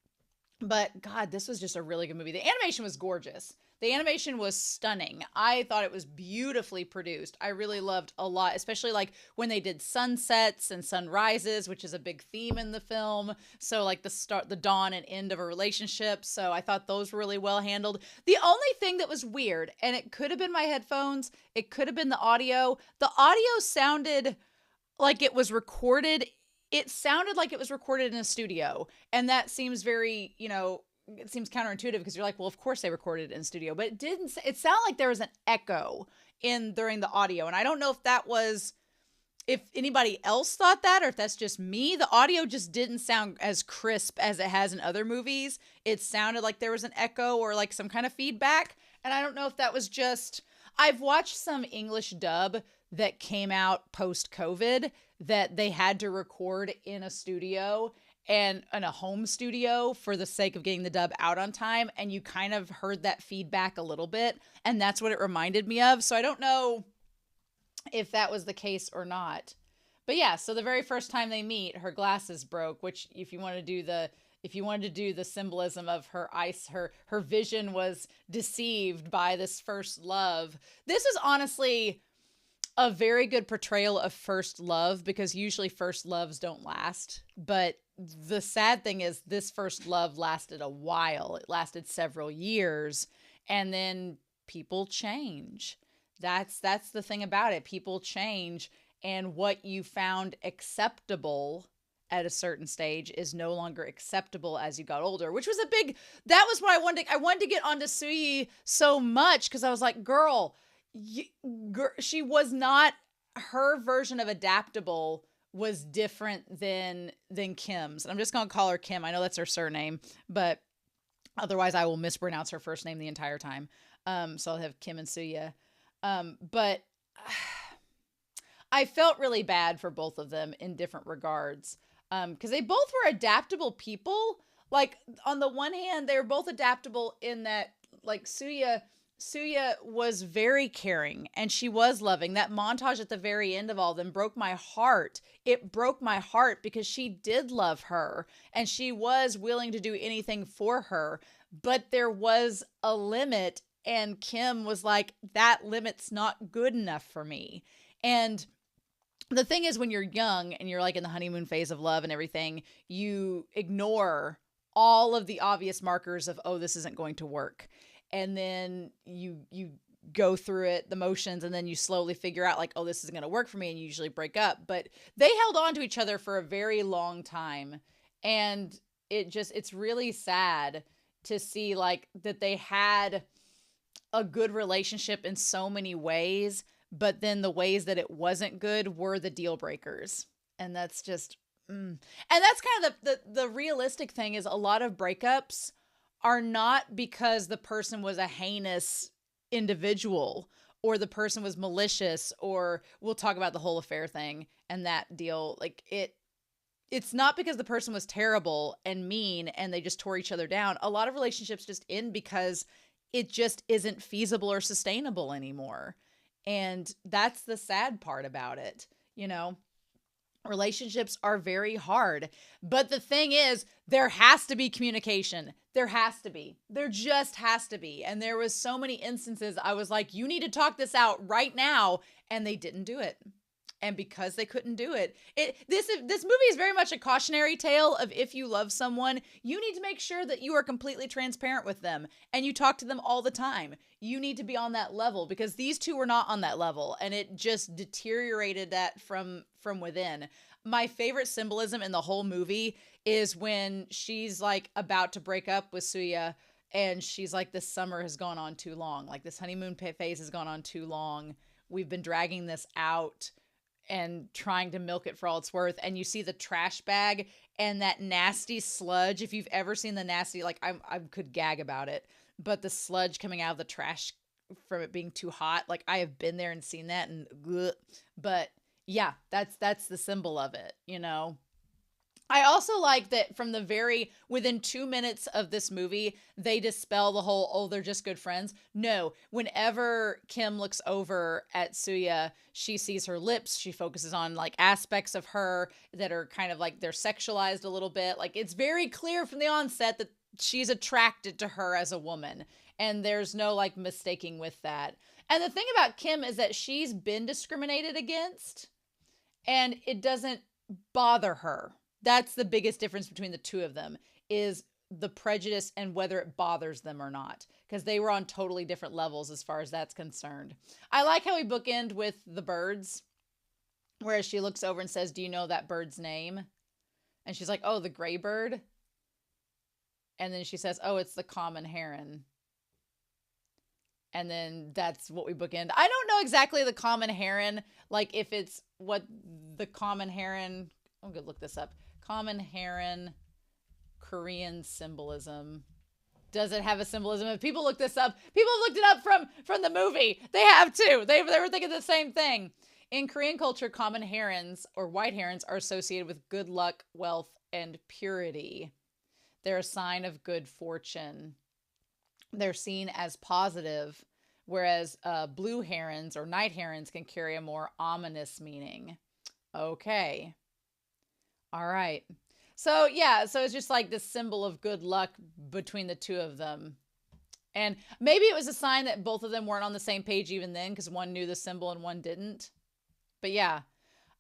A: But God, this was just a really good movie. The animation was gorgeous. The animation was stunning. I thought it was beautifully produced. I really loved a lot, especially like when they did sunsets and sunrises, which is a big theme in the film. So like the start, the dawn and end of a relationship. So I thought those were really well handled. The only thing that was weird, and it could have been my headphones, it could have been the audio. The audio sounded like it was recorded. It sounded like it was recorded in a studio. And that seems very, it seems counterintuitive, because you're like, well, of course they recorded it in studio, but it sounded like there was an echo in during the audio. And I don't know if anybody else thought that, or if that's just me. The audio just didn't sound as crisp as it has in other movies. It sounded like there was an echo or like some kind of feedback. And I don't know if that was just, I've watched some English dub that came out post-COVID that they had to record in a studio and in a home studio for the sake of getting the dub out on time. And you kind of heard that feedback a little bit. And that's what it reminded me of. So I don't know if that was the case or not. But yeah, so the very first time they meet, her glasses broke, which if you wanted to do the symbolism of her vision was deceived by this first love. This is honestly a very good portrayal of first love, because usually first loves don't last. But the sad thing is this first love lasted a while. It lasted several years, and then people change. That's the thing about it. People change, and what you found acceptable at a certain stage is no longer acceptable as you got older, which was that was what I wanted to get onto Suyi so much, because I was like, girl, she was not, her version of adaptable was different than Kim's. And I'm just going to call her Kim. I know that's her surname, but otherwise I will mispronounce her first name the entire time. So I'll have Kim and Suya. But I felt really bad for both of them in different regards. Because they both were adaptable people. Like, on the one hand, they were both adaptable in that, like, Suya was very caring and she was loving. That montage at the very end of all of them broke my heart. It broke my heart because she did love her and she was willing to do anything for her, but there was a limit, and Kim was like, that limit's not good enough for me. And the thing is, when you're young and you're like in the honeymoon phase of love and everything, you ignore all of the obvious markers of, oh, this isn't going to work. And then you go through it, the motions, and then you slowly figure out like, oh, this isn't going to work for me. And you usually break up. But they held on to each other for a very long time. And it's really sad to see like that they had a good relationship in so many ways, but then the ways that it wasn't good were the deal breakers. And that's just, and that's kind of the realistic thing, is a lot of breakups are not because the person was a heinous individual or the person was malicious, or we'll talk about the whole affair thing and that deal. Like it's not because the person was terrible and mean and they just tore each other down. A lot of relationships just end because it just isn't feasible or sustainable anymore. And that's the sad part about it. Relationships are very hard. But the thing is, there has to be communication. There has to be. There just has to be. And there was so many instances I was like, you need to talk this out right now. And they didn't do it. And because they couldn't do it, this movie is very much a cautionary tale of, if you love someone, you need to make sure that you are completely transparent with them and you talk to them all the time. You need to be on that level, because these two were not on that level, and it just deteriorated that from within. My favorite symbolism in the whole movie is when she's like about to break up with Suya, and she's like, this summer has gone on too long. Like, this honeymoon phase has gone on too long. We've been dragging this out and trying to milk it for all it's worth. And you see the trash bag and that nasty sludge. If you've ever seen the nasty, like I could gag about it, but the sludge coming out of the trash from it being too hot. Like, I have been there and seen that, and but yeah, that's the symbol of it, I also like that from within 2 minutes of this movie, they dispel the whole, oh, they're just good friends. No, whenever Kim looks over at Suya, she sees her lips. She focuses on like aspects of her that are kind of like they're sexualized a little bit. Like it's very clear from the onset that she's attracted to her as a woman. And there's no like mistaking with that. And the thing about Kim is that she's been discriminated against and it doesn't bother her. That's the biggest difference between the two of them is the prejudice and whether it bothers them or not, because they were on totally different levels as far as that's concerned. I like how we bookend with the birds, whereas she looks over and says, do you know that bird's name? And she's like, oh, the gray bird. And then she says, oh, it's the common heron. And then that's what we bookend. I don't know exactly the common heron, like if it's what the common heron, I'm going to look this up. Common heron Korean symbolism. Does it have a symbolism? If people look this up, people have looked it up from the movie. They have too. They were thinking the same thing. In Korean culture, common herons or white herons are associated with good luck, wealth, and purity. They're a sign of good fortune. They're seen as positive, whereas blue herons or night herons can carry a more ominous meaning. Okay. All right. So yeah, so it's just like this symbol of good luck between the two of them. And maybe it was a sign that both of them weren't on the same page even then, because one knew the symbol and one didn't. But yeah,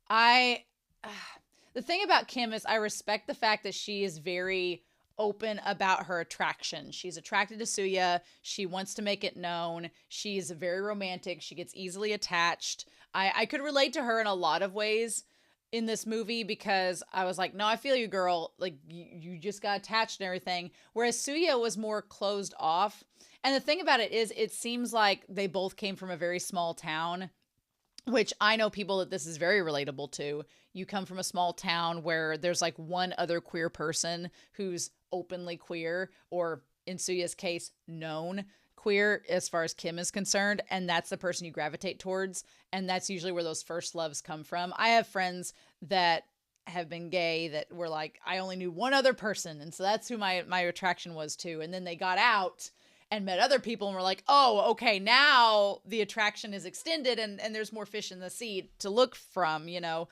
A: the thing about Kim is I respect the fact that she is very open about her attraction. She's attracted to Suya. She wants to make it known. She's very romantic. She gets easily attached. I could relate to her in a lot of ways in this movie because I was like, no, I feel you, girl. Like you just got attached and everything. Whereas Suya was more closed off. And the thing about it is, it seems like they both came from a very small town, which I know people that this is very relatable to. You come from a small town where there's like one other queer person who's openly queer, or in Suya's case, known queer as far as Kim is concerned, and that's the person you gravitate towards, and that's usually where those first loves come from. I have friends that have been gay that were like, I only knew one other person, and so that's who my attraction was to, and then they got out and met other people and were like, oh, okay, now the attraction is extended and there's more fish in the sea to look from, you know.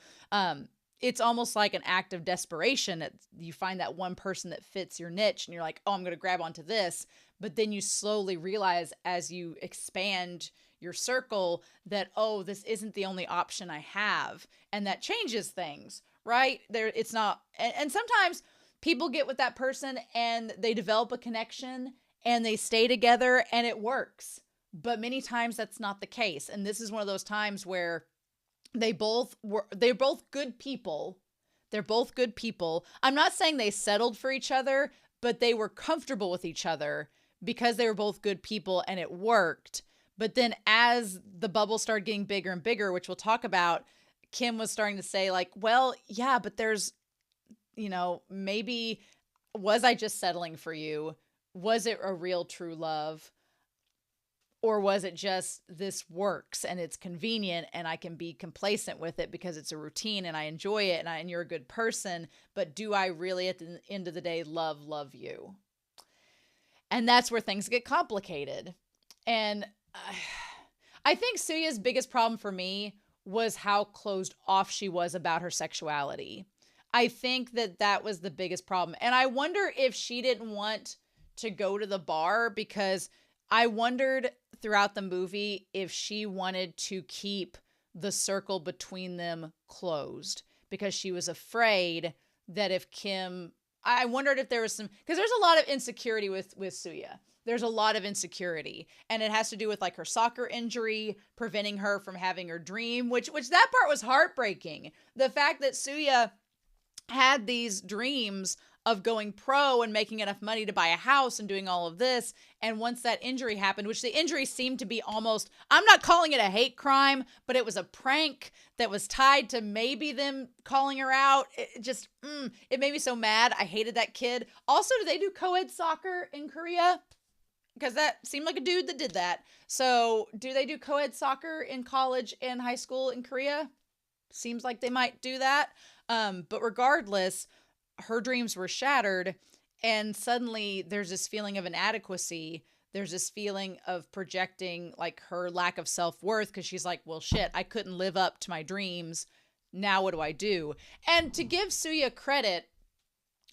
A: It's almost like an act of desperation. You find that one person that fits your niche and you're like, oh, I'm going to grab onto this. But then you slowly realize as you expand your circle that, oh, this isn't the only option I have. And that changes things, right? It's not, and sometimes people get with that person and they develop a connection and they stay together and it works. But many times that's not the case. And this is one of those times where they're both good people. They're both good people. I'm not saying they settled for each other, but they were comfortable with each other because they were both good people and it worked. But then as the bubble started getting bigger and bigger, which we'll talk about, Kim was starting to say like, well, yeah, but there's, you know, maybe was I just settling for you? Was it a real true love? Or was it just this works and it's convenient and I can be complacent with it because it's a routine and I enjoy it and you're a good person, but do I really at the end of the day love you? And that's where things get complicated. And I think Suya's biggest problem for me was how closed off she was about her sexuality. I think that was the biggest problem. And I wonder if she didn't want to go to the bar because I wondered throughout the movie if she wanted to keep the circle between them closed because she was afraid that if Kim, I wondered if there was some, because there's a lot of insecurity with Suya. There's a lot of insecurity and it has to do with like her soccer injury, preventing her from having her dream, which that part was heartbreaking. The fact that Suya had these dreams of going pro and making enough money to buy a house and doing all of this. And once that injury happened, which the injury seemed to be almost, I'm not calling it a hate crime, but it was a prank that was tied to maybe them calling her out. It made me so mad. I hated that kid. Also, do they do co-ed soccer in Korea? Because that seemed like a dude that did that. So do they do co-ed soccer in college and high school in Korea? Seems like they might do that. But regardless, her dreams were shattered, and suddenly there's this feeling of inadequacy. There's this feeling of projecting like her lack of self-worth because she's like, well, shit, I couldn't live up to my dreams. Now what do I do? And to give Suya credit,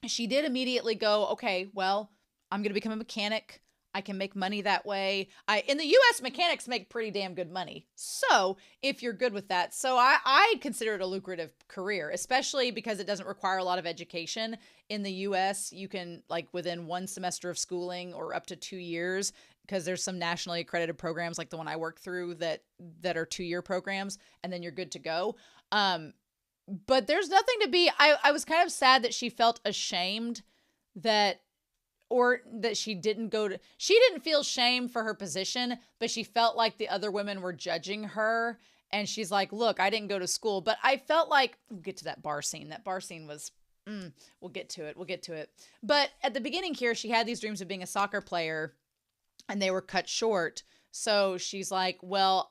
A: she did immediately go, okay, well, I'm going to become a mechanic. I can make money that way. In the US, mechanics make pretty damn good money. So if you're good with that, so I consider it a lucrative career, especially because it doesn't require a lot of education. In the US, you can, like, within one semester of schooling or up to 2 years, because there's some nationally accredited programs like the one I work through that are 2-year programs, and then you're good to go. But there's nothing to be, I was kind of sad that she felt ashamed that she didn't she didn't feel shame for her position, but she felt like the other women were judging her. And she's like, look, I didn't go to school, but I felt like, we'll get to that bar scene. That bar scene was, we'll get to it. But at the beginning here, she had these dreams of being a soccer player and they were cut short. So she's like, well,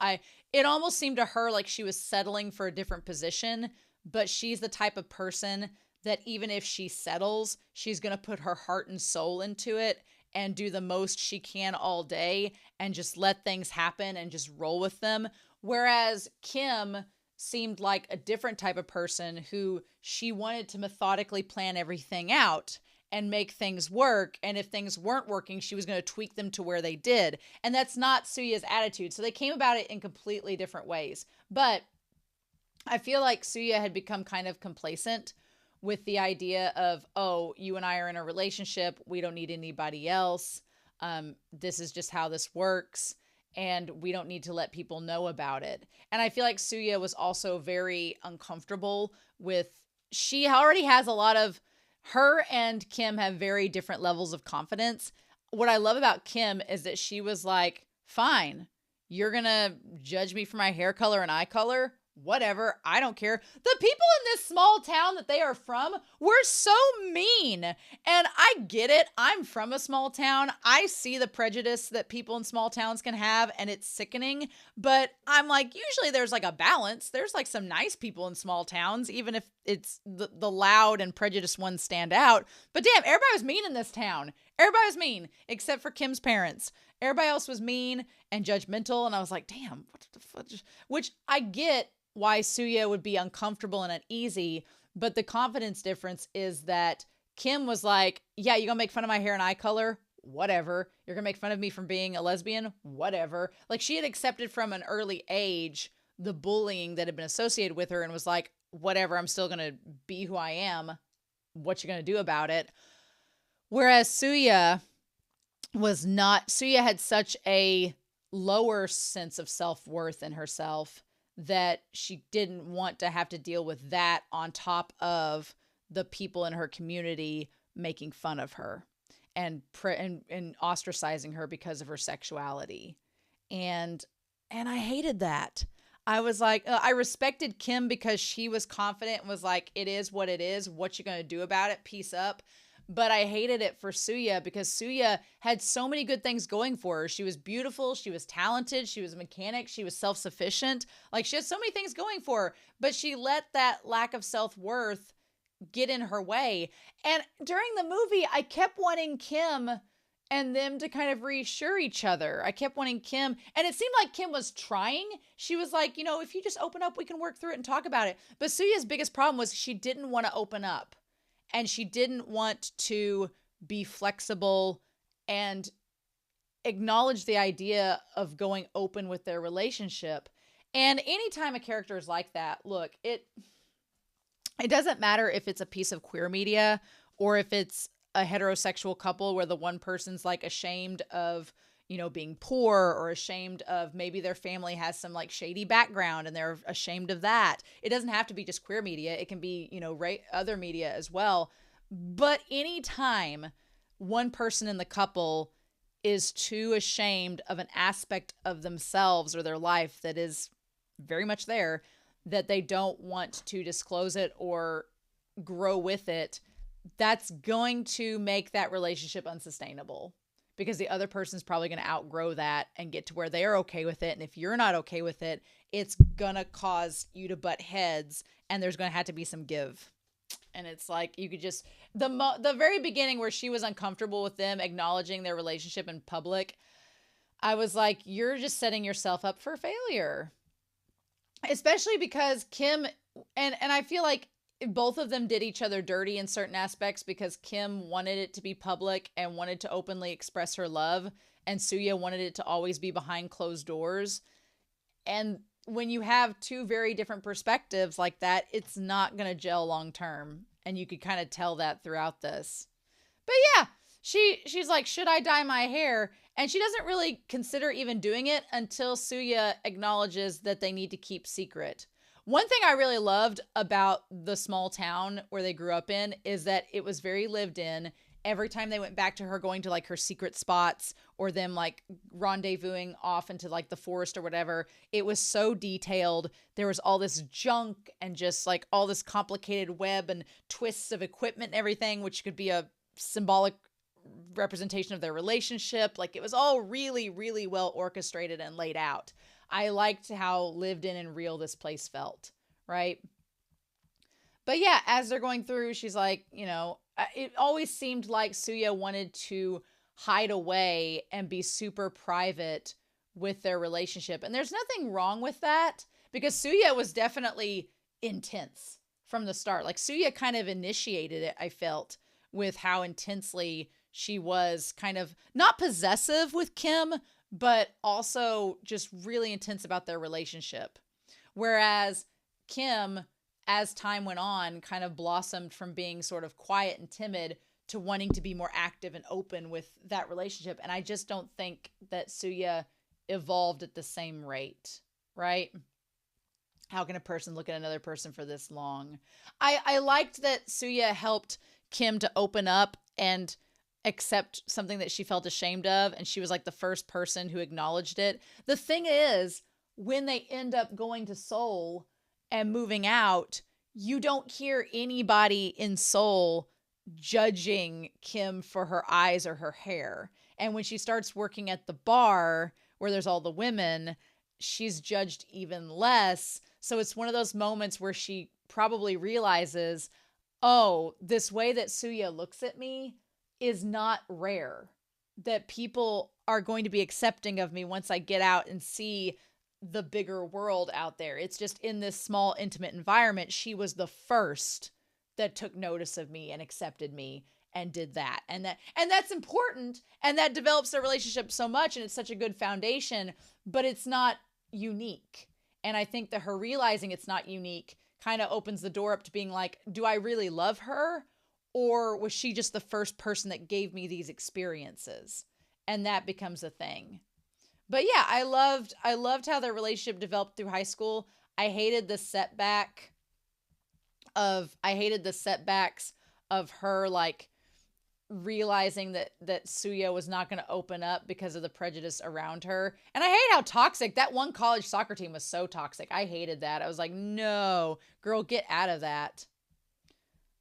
A: it almost seemed to her like she was settling for a different position, but she's the type of person that even if she settles, she's going to put her heart and soul into it and do the most she can all day and just let things happen and just roll with them. Whereas Kim seemed like a different type of person who she wanted to methodically plan everything out and make things work. And if things weren't working, she was going to tweak them to where they did. And that's not Suya's attitude. So they came about it in completely different ways. But I feel like Suya had become kind of complacent with the idea of, oh, you and I are in a relationship. We don't need anybody else. This is just how this works. And we don't need to let people know about it. And I feel like Suya was also very uncomfortable with, she already has a lot of, her and Kim have very different levels of confidence. What I love about Kim is that she was like, fine, you're going to judge me for my hair color and eye color. Whatever, I don't care. The people in this small town that they are from were so mean. And I get it. I'm from a small town. I see the prejudice that people in small towns can have, and it's sickening. But I'm like, usually there's like a balance. There's like some nice people in small towns, even if it's the loud and prejudiced ones stand out. But damn, everybody was mean in this town. Everybody was mean, except for Kim's parents. Everybody else was mean and judgmental. And I was like, damn, what the fuck? Which I get why Suya would be uncomfortable and uneasy, but the confidence difference is that Kim was like, yeah, you're gonna make fun of my hair and eye color? Whatever. You're gonna make fun of me from being a lesbian? Whatever. Like, she had accepted from an early age the bullying that had been associated with her and was like, whatever, I'm still gonna be who I am. What you gonna do about it? Whereas Suya was not. Suya had such a lower sense of self-worth in herself that she didn't want to have to deal with that on top of the people in her community making fun of her and ostracizing her because of her sexuality. And I hated that. I was like, I respected Kim because she was confident and was like, it is what it is. What you gonna do about it? Peace up. But I hated it for Suya because Suya had so many good things going for her. She was beautiful. She was talented. She was a mechanic. She was self-sufficient. Like, she had so many things going for her, but she let that lack of self-worth get in her way. And during the movie, I kept wanting Kim and them to kind of reassure each other. I kept wanting Kim, and it seemed like Kim was trying. She was like, you know, if you just open up, we can work through it and talk about it. But Suya's biggest problem was she didn't want to open up. And she didn't want to be flexible and acknowledge the idea of going open with their relationship. And anytime a character is like that, look, it doesn't matter if it's a piece of queer media or if it's a heterosexual couple where the one person's like ashamed of, you know, being poor or ashamed of maybe their family has some like shady background and they're ashamed of that. It doesn't have to be just queer media. It can be, you know, other media as well. But anytime one person in the couple is too ashamed of an aspect of themselves or their life that is very much there, that they don't want to disclose it or grow with it, that's going to make that relationship unsustainable. Because the other person's probably going to outgrow that and get to where they're okay with it. And if you're not okay with it, it's going to cause you to butt heads and there's going to have to be some give. And it's like you could just the very beginning where she was uncomfortable with them acknowledging their relationship in public. I was like, you're just setting yourself up for failure. Especially because Kim and I feel like both of them did each other dirty in certain aspects because Kim wanted it to be public and wanted to openly express her love, and Suya wanted it to always be behind closed doors. And when you have two very different perspectives like that, it's not going to gel long term. And you could kind of tell that throughout this. But yeah, she's like, should I dye my hair? And she doesn't really consider even doing it until Suya acknowledges that they need to keep secret. One thing I really loved about the small town where they grew up in is that it was very lived in. Every time they went back to her going to like her secret spots or them like rendezvousing off into like the forest or whatever, it was so detailed. There was all this junk and just like all this complicated web and twists of equipment and everything, which could be a symbolic representation of their relationship. Like it was all really, really well orchestrated and laid out. I liked how lived in and real this place felt, right? But yeah, as they're going through, she's like, it always seemed like Suya wanted to hide away and be super private with their relationship. And there's nothing wrong with that because Suya was definitely intense from the start. Like Suya kind of initiated it, I felt, with how intensely she was kind of not possessive with Kim, but also just really intense about their relationship. Whereas Kim, as time went on, kind of blossomed from being sort of quiet and timid to wanting to be more active and open with that relationship. And I just don't think that Suya evolved at the same rate, right? How can a person look at another person for this long? I liked that Suya helped Kim to open up and accept something that she felt ashamed of, and she was like the first person who acknowledged it. The thing is, when they end up going to Seoul and moving out, you don't hear anybody in Seoul judging Kim for her eyes or her hair. And when she starts working at the bar where there's all the women, she's judged even less. So it's one of those moments where she probably realizes, oh, this way that Suya looks at me is not rare, that people are going to be accepting of me once I get out and see the bigger world out there. It's just in this small, intimate environment, she was the first that took notice of me and accepted me and did that. And that's important, and that develops their relationship so much, and it's such a good foundation, but it's not unique. And I think that her realizing it's not unique kind of opens the door up to being like, do I really love her? Or was she just the first person that gave me these experiences? And that becomes a thing. But yeah, I loved how their relationship developed through high school. I hated the setbacks of her like realizing that Suya was not going to open up because of the prejudice around her. And I hate how toxic that one college soccer team was. So toxic. I hated that. I was like, no, girl, get out of that.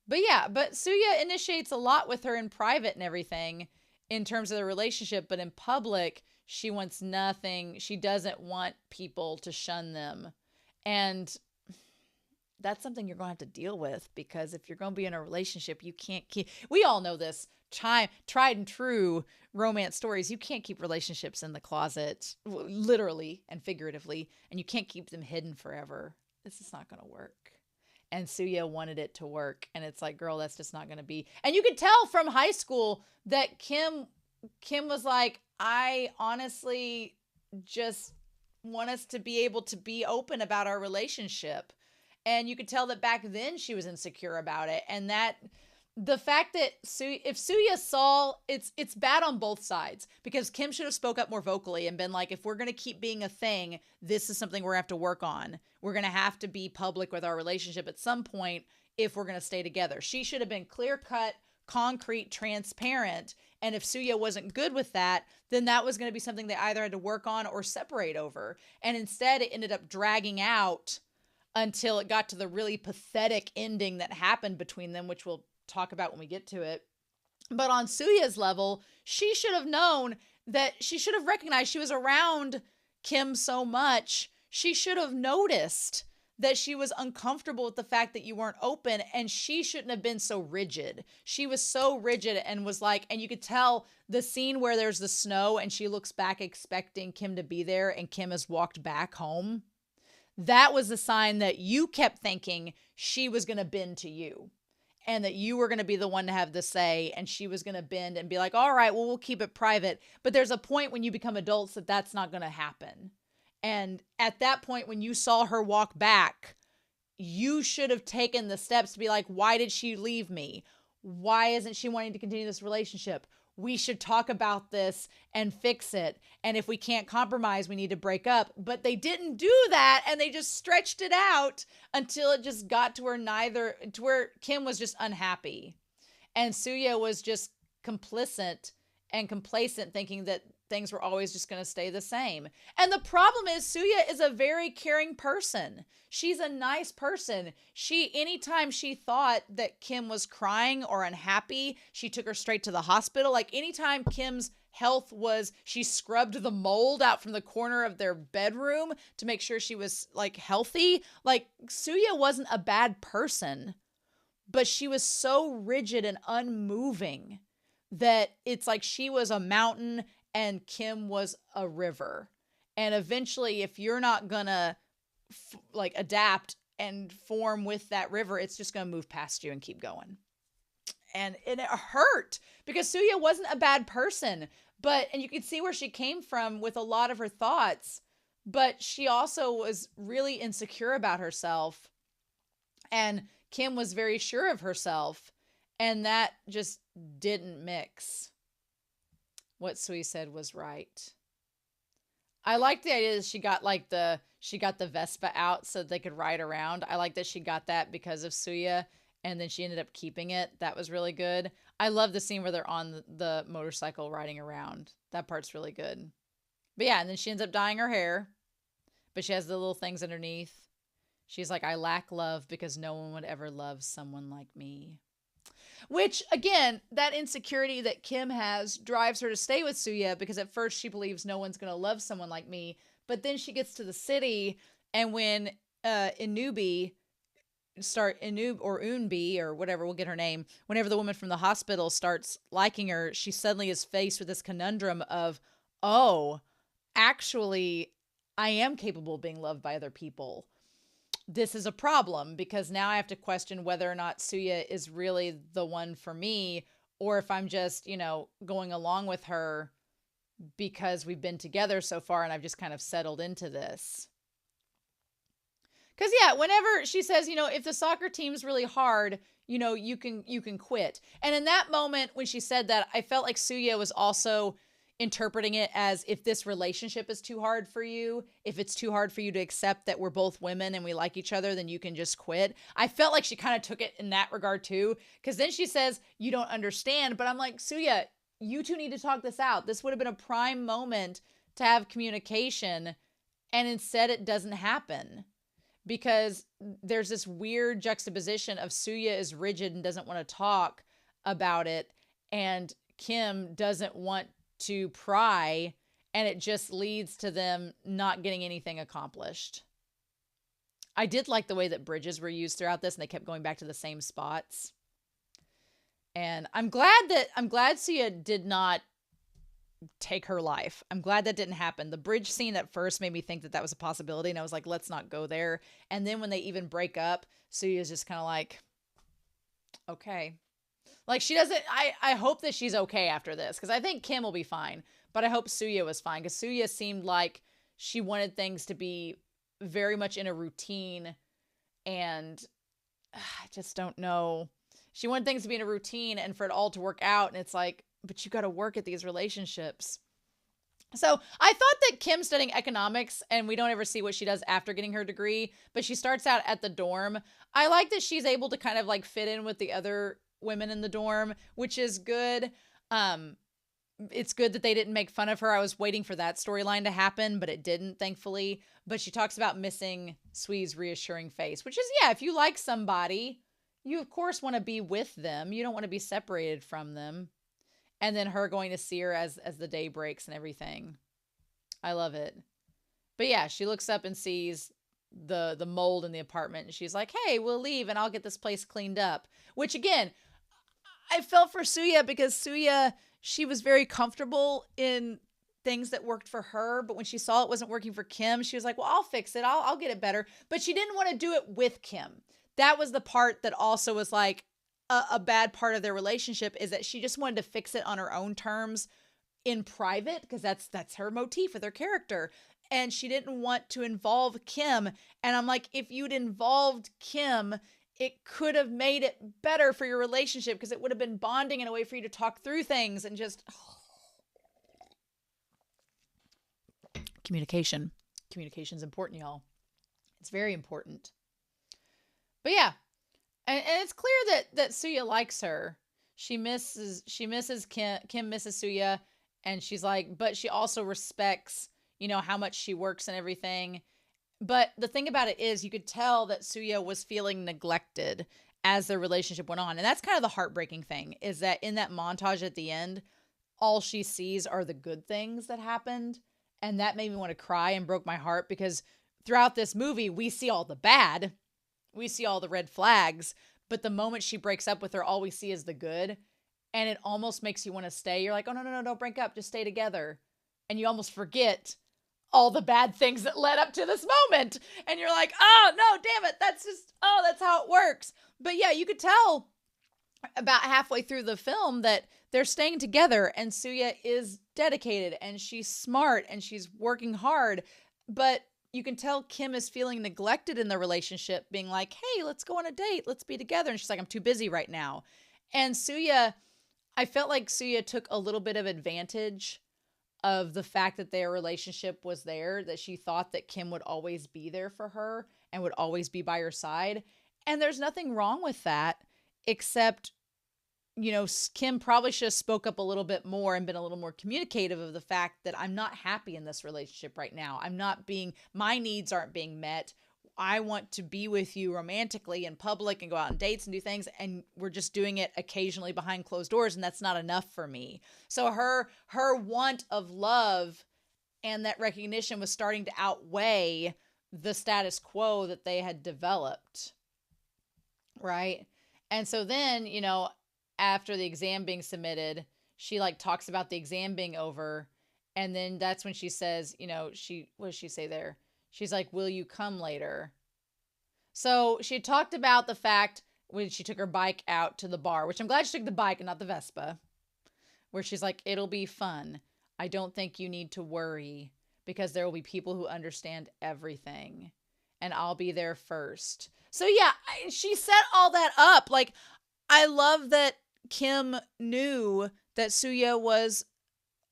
A: But yeah, but Suya initiates a lot with her in private and everything in terms of the relationship, but in public, she wants nothing. She doesn't want people to shun them. And that's something you're going to have to deal with, because if you're going to be in a relationship, you can't keep, we all know this, tried and true romance stories, you can't keep relationships in the closet, literally and figuratively, and you can't keep them hidden forever. This is not going to work. And Suya wanted it to work. And it's like, girl, that's just not going to be. And you could tell from high school that Kim was like, I honestly just want us to be able to be open about our relationship. And you could tell that back then she was insecure about it. And that the fact that if Suya saw, it's bad on both sides, because Kim should have spoke up more vocally and been like, if we're going to keep being a thing, this is something we're going to have to work on. We're going to have to be public with our relationship at some point if we're going to stay together. She should have been clear-cut, concrete, transparent. And if Suya wasn't good with that, then that was going to be something they either had to work on or separate over. And instead, it ended up dragging out until it got to the really pathetic ending that happened between them, which we'll talk about when we get to it. But on Suya's level, she should have known that she should have recognized she was around Kim so much. She should have noticed that she was uncomfortable with the fact that you weren't open, and she shouldn't have been so rigid. She was so rigid and was like, and you could tell the scene where there's the snow and she looks back expecting Kim to be there and Kim has walked back home. That was a sign that you kept thinking she was going to bend to you and that you were going to be the one to have the say, and she was going to bend and be like, all right, well, we'll keep it private. But there's a point when you become adults that that's not going to happen. And at that point, when you saw her walk back, you should have taken the steps to be like, why did she leave me? Why isn't she wanting to continue this relationship? We should talk about this and fix it. And if we can't compromise, we need to break up. But they didn't do that. And they just stretched it out until it just got to where Kim was just unhappy. And Suya was just complicit and complacent, thinking that things were always just going to stay the same. And the problem is Suya is a very caring person. She's a nice person. Anytime she thought that Kim was crying or unhappy, she took her straight to the hospital. Like anytime Kim's health she scrubbed the mold out from the corner of their bedroom to make sure she was like healthy. Like Suya wasn't a bad person, but she was so rigid and unmoving that it's like she was a mountain and Kim was a river. And eventually, if you're not gonna adapt and form with that river, it's just gonna move past you and keep going. And it hurt because Suya wasn't a bad person, and you could see where she came from with a lot of her thoughts, but she also was really insecure about herself. And Kim was very sure of herself, and that just didn't mix. What Sui said was right. I like the idea that she got the Vespa out so they could ride around. I like that she got that because of Suya, and then she ended up keeping it. That was really good. I love the scene where they're on the motorcycle riding around. That part's really good. But yeah, and then she ends up dyeing her hair, but she has the little things underneath. She's like, I lack love because no one would ever love someone like me. Which, again, that insecurity that Kim has drives her to stay with Suya, because at first she believes no one's going to love someone like me. But then she gets to the city, and when Unbi, or whatever, we'll get her name, whenever the woman from the hospital starts liking her, she suddenly is faced with this conundrum of, oh, actually, I am capable of being loved by other people. This is a problem, because now I have to question whether or not Suya is really the one for me, or if I'm just, going along with her because we've been together so far and I've just kind of settled into this. Because yeah, whenever she says, if the soccer team's really hard, you can quit. And in that moment when she said that, I felt like Suya was also interpreting it as, if this relationship is too hard for you, if it's too hard for you to accept that we're both women and we like each other, then you can just quit. I felt like she kind of took it in that regard too, because then she says, you don't understand. But I'm like, Suya, you two need to talk this out. This would have been a prime moment to have communication, and instead it doesn't happen, because there's this weird juxtaposition of Suya is rigid and doesn't want to talk about it, and Kim doesn't want to pry, and it just leads to them not getting anything accomplished. I did like the way that bridges were used throughout this, and they kept going back to the same spots. And I'm glad Suya did not take her life. I'm glad that didn't happen. The bridge scene at first made me think that was a possibility, and I was like, let's not go there. And then when they even break up, Suya's just kind of like, okay. Like, she doesn't, I hope that she's okay after this, because I think Kim will be fine, but I hope Suya was fine, because Suya seemed like she wanted things to be very much in a routine, and I just don't know. She wanted things to be in a routine and for it all to work out, and it's like, but you got to work at these relationships. So I thought that Kim studying economics, and we don't ever see what she does after getting her degree, but she starts out at the dorm. I like that she's able to kind of like fit in with the other women in the dorm, which is good. It's good that they didn't make fun of her. I was waiting for that storyline to happen, but it didn't, thankfully. But she talks about missing Sui's reassuring face, which is, yeah, if you like somebody, you of course want to be with them. You don't want to be separated from them. And then her going to see her as the day breaks and everything. I love it. But yeah, she looks up and sees the mold in the apartment, and she's like, "Hey, we'll leave and I'll get this place cleaned up." Which again, I felt for Suya because Suya, she was very comfortable in things that worked for her, but when she saw it wasn't working for Kim, she was like, "Well, I'll fix it. I'll get it better." But she didn't want to do it with Kim. That was the part that also was like a bad part of their relationship, is that she just wanted to fix it on her own terms in private, because that's her motif with her character, and she didn't want to involve Kim. And I'm like, if you'd involved Kim, it could have made it better for your relationship, because it would have been bonding in a way for you to talk through things. And just communication's important, y'all. It's very important. But yeah, and it's clear that Suya likes her. She misses Kim misses Suya, and she's like, but she also respects, how much she works and everything. But the thing about it is, you could tell that Suya was feeling neglected as their relationship went on. And that's kind of the heartbreaking thing, is that in that montage at the end, all she sees are the good things that happened. And that made me want to cry and broke my heart, because throughout this movie, we see all the bad. We see all the red flags. But the moment she breaks up with her, all we see is the good. And it almost makes you want to stay. You're like, oh, no, don't break up. Just stay together. And you almost forget all the bad things that led up to this moment. And you're like, oh, no, damn it. That's how it works. But yeah, you could tell about halfway through the film that they're staying together, and Suya is dedicated and she's smart and she's working hard. But you can tell Kim is feeling neglected in the relationship, being like, hey, let's go on a date. Let's be together. And she's like, I'm too busy right now. And Suya, I felt like Suya took a little bit of advantage of the fact that their relationship was there, that she thought that Kim would always be there for her and would always be by her side. And there's nothing wrong with that, except, Kim probably should have spoke up a little bit more and been a little more communicative of the fact that I'm not happy in this relationship right now. My needs aren't being met. I want to be with you romantically in public and go out on dates and do things, and we're just doing it occasionally behind closed doors, and that's not enough for me. So her want of love and that recognition was starting to outweigh the status quo that they had developed, right? And so then, after the exam being submitted, she talks about the exam being over, and then that's when she says, what does she say there? She's like, will you come later? So she talked about the fact when she took her bike out to the bar, which I'm glad she took the bike and not the Vespa, where she's like, it'll be fun. I don't think you need to worry, because there will be people who understand everything, and I'll be there first. So yeah, she set all that up. I love that Kim knew that Suya was,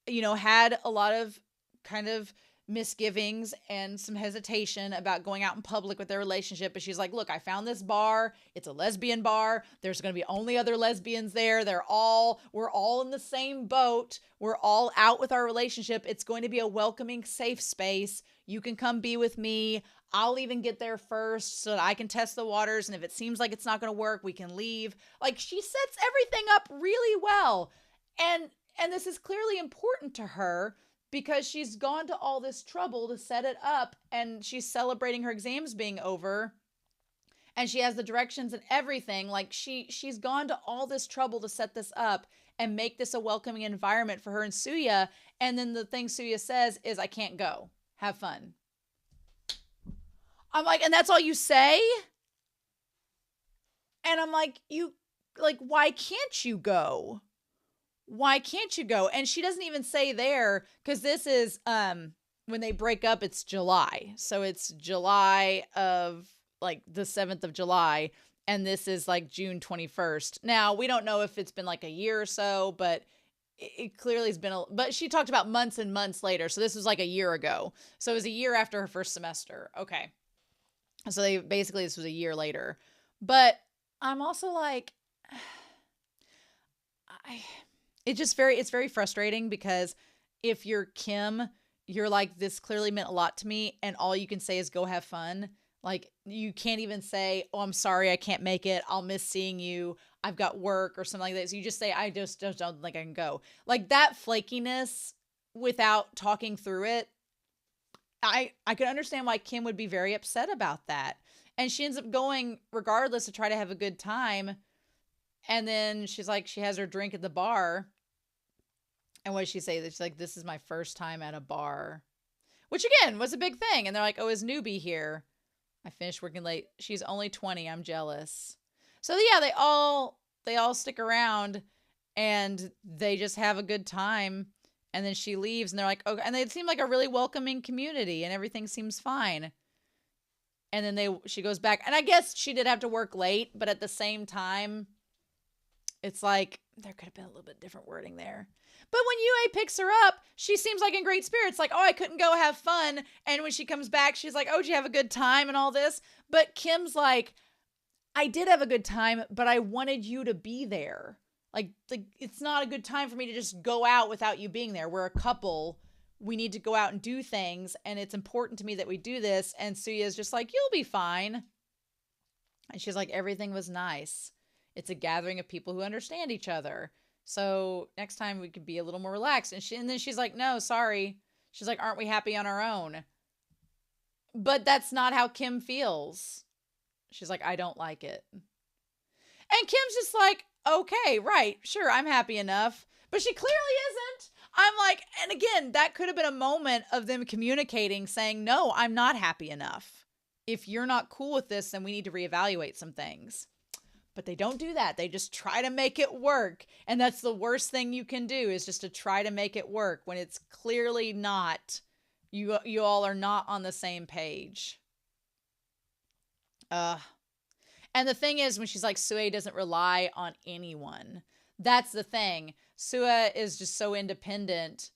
A: had a lot of kind of misgivings and some hesitation about going out in public with their relationship. But she's like, look, I found this bar. It's a lesbian bar. There's going to be only other lesbians there. We're all in the same boat. We're all out with our relationship. It's going to be a welcoming, safe space. You can come be with me. I'll even get there first so that I can test the waters. And if it seems like it's not going to work, we can leave. She sets everything up really well. And this is clearly important to her, because she's gone to all this trouble to set it up, and she's celebrating her exams being over, and she has the directions and everything. She's gone to all this trouble to set this up and make this a welcoming environment for her and Suya. And then the thing Suya says is, I can't go. Have fun. I'm like, and that's all you say? And I'm like, why can't you go? Why can't you go? And she doesn't even say there, because this is, when they break up, it's July. So it's July of the 7th of July. And this is June 21st. Now, we don't know if it's been a year or so, but it clearly has been, but she talked about months and months later. So this was a year ago. So it was a year after her first semester. Okay. So this was a year later. But I'm also it's very frustrating, because if you're Kim, you're like, this clearly meant a lot to me, and all you can say is go have fun. You can't even say, oh, I'm sorry, I can't make it. I'll miss seeing you. I've got work or something like that. So you just say, I just don't think I can go. That flakiness without talking through it, I can understand why Kim would be very upset about that. And she ends up going regardless to try to have a good time. And then she's like, she has her drink at the bar. And what does she say? That she's like, this is my first time at a bar. Which again was a big thing. And they're like, oh, is newbie here? I finished working late. She's only 20. I'm jealous. So yeah, they all stick around and they just have a good time. And then she leaves and they're like, okay, and they seem like a really welcoming community and everything seems fine. And then she goes back. And I guess she did have to work late, but at the same time, it's like there could have been a little bit different wording there. But when UA picks her up, she seems like in great spirits. Like, oh, I couldn't go have fun. And when she comes back, she's like, oh, did you have a good time and all this? But Kim's like, I did have a good time, but I wanted you to be there. Like it's not a good time for me to just go out without you being there. We're a couple. We need to go out and do things. And it's important to me that we do this. And Suya's just like, you'll be fine. And she's like, everything was nice. It's a gathering of people who understand each other. So next time we could be a little more relaxed. And then she's like, no, sorry. She's like, aren't we happy on our own? But that's not how Kim feels. She's like, I don't like it. And Kim's just like, okay, right, sure, I'm happy enough. But she clearly isn't. I'm like, and again, that could have been a moment of them communicating, saying, no, I'm not happy enough. If you're not cool with this, then we need to reevaluate some things. But they don't do that. They just try to make it work. And that's the worst thing you can do, is just to try to make it work when it's clearly not. You all are not on the same page. And the thing is, when she's like, Sue doesn't rely on anyone. That's the thing. Sue is just so independent.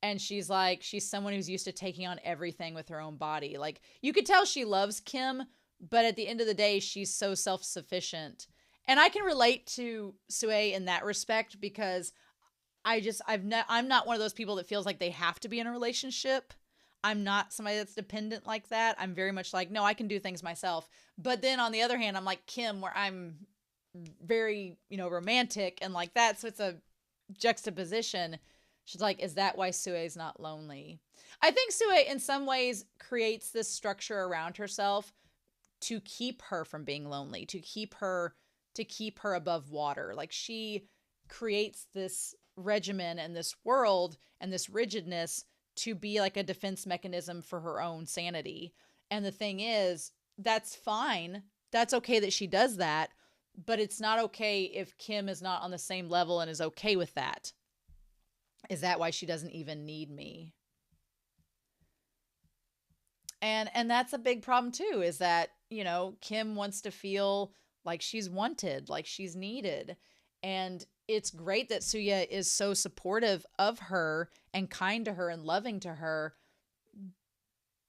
A: And she's like, she's someone who's used to taking on everything with her own body. Like, you could tell she loves Kim, but at the end of the day, she's so self-sufficient. And I can relate to Sue in that respect, because I'm not one of those people that feels like they have to be in a relationship. I'm not somebody that's dependent like that. I'm very much like, no, I can do things myself. But then on the other hand, I'm like Kim, where I'm very, romantic and like that. So it's a juxtaposition. She's like, is that why Sue's not lonely? I think Sue in some ways creates this structure around herself to keep her from being lonely, to keep her above water. Like, she creates this regimen and this world and this rigidness to be like a defense mechanism for her own sanity. And the thing is, that's fine. That's okay that she does that, but it's not okay if Kim is not on the same level and is okay with that. Is that why she doesn't even need me? And that's a big problem too, is that, Kim wants to feel like she's wanted, like she's needed. And it's great that Suya is so supportive of her and kind to her and loving to her.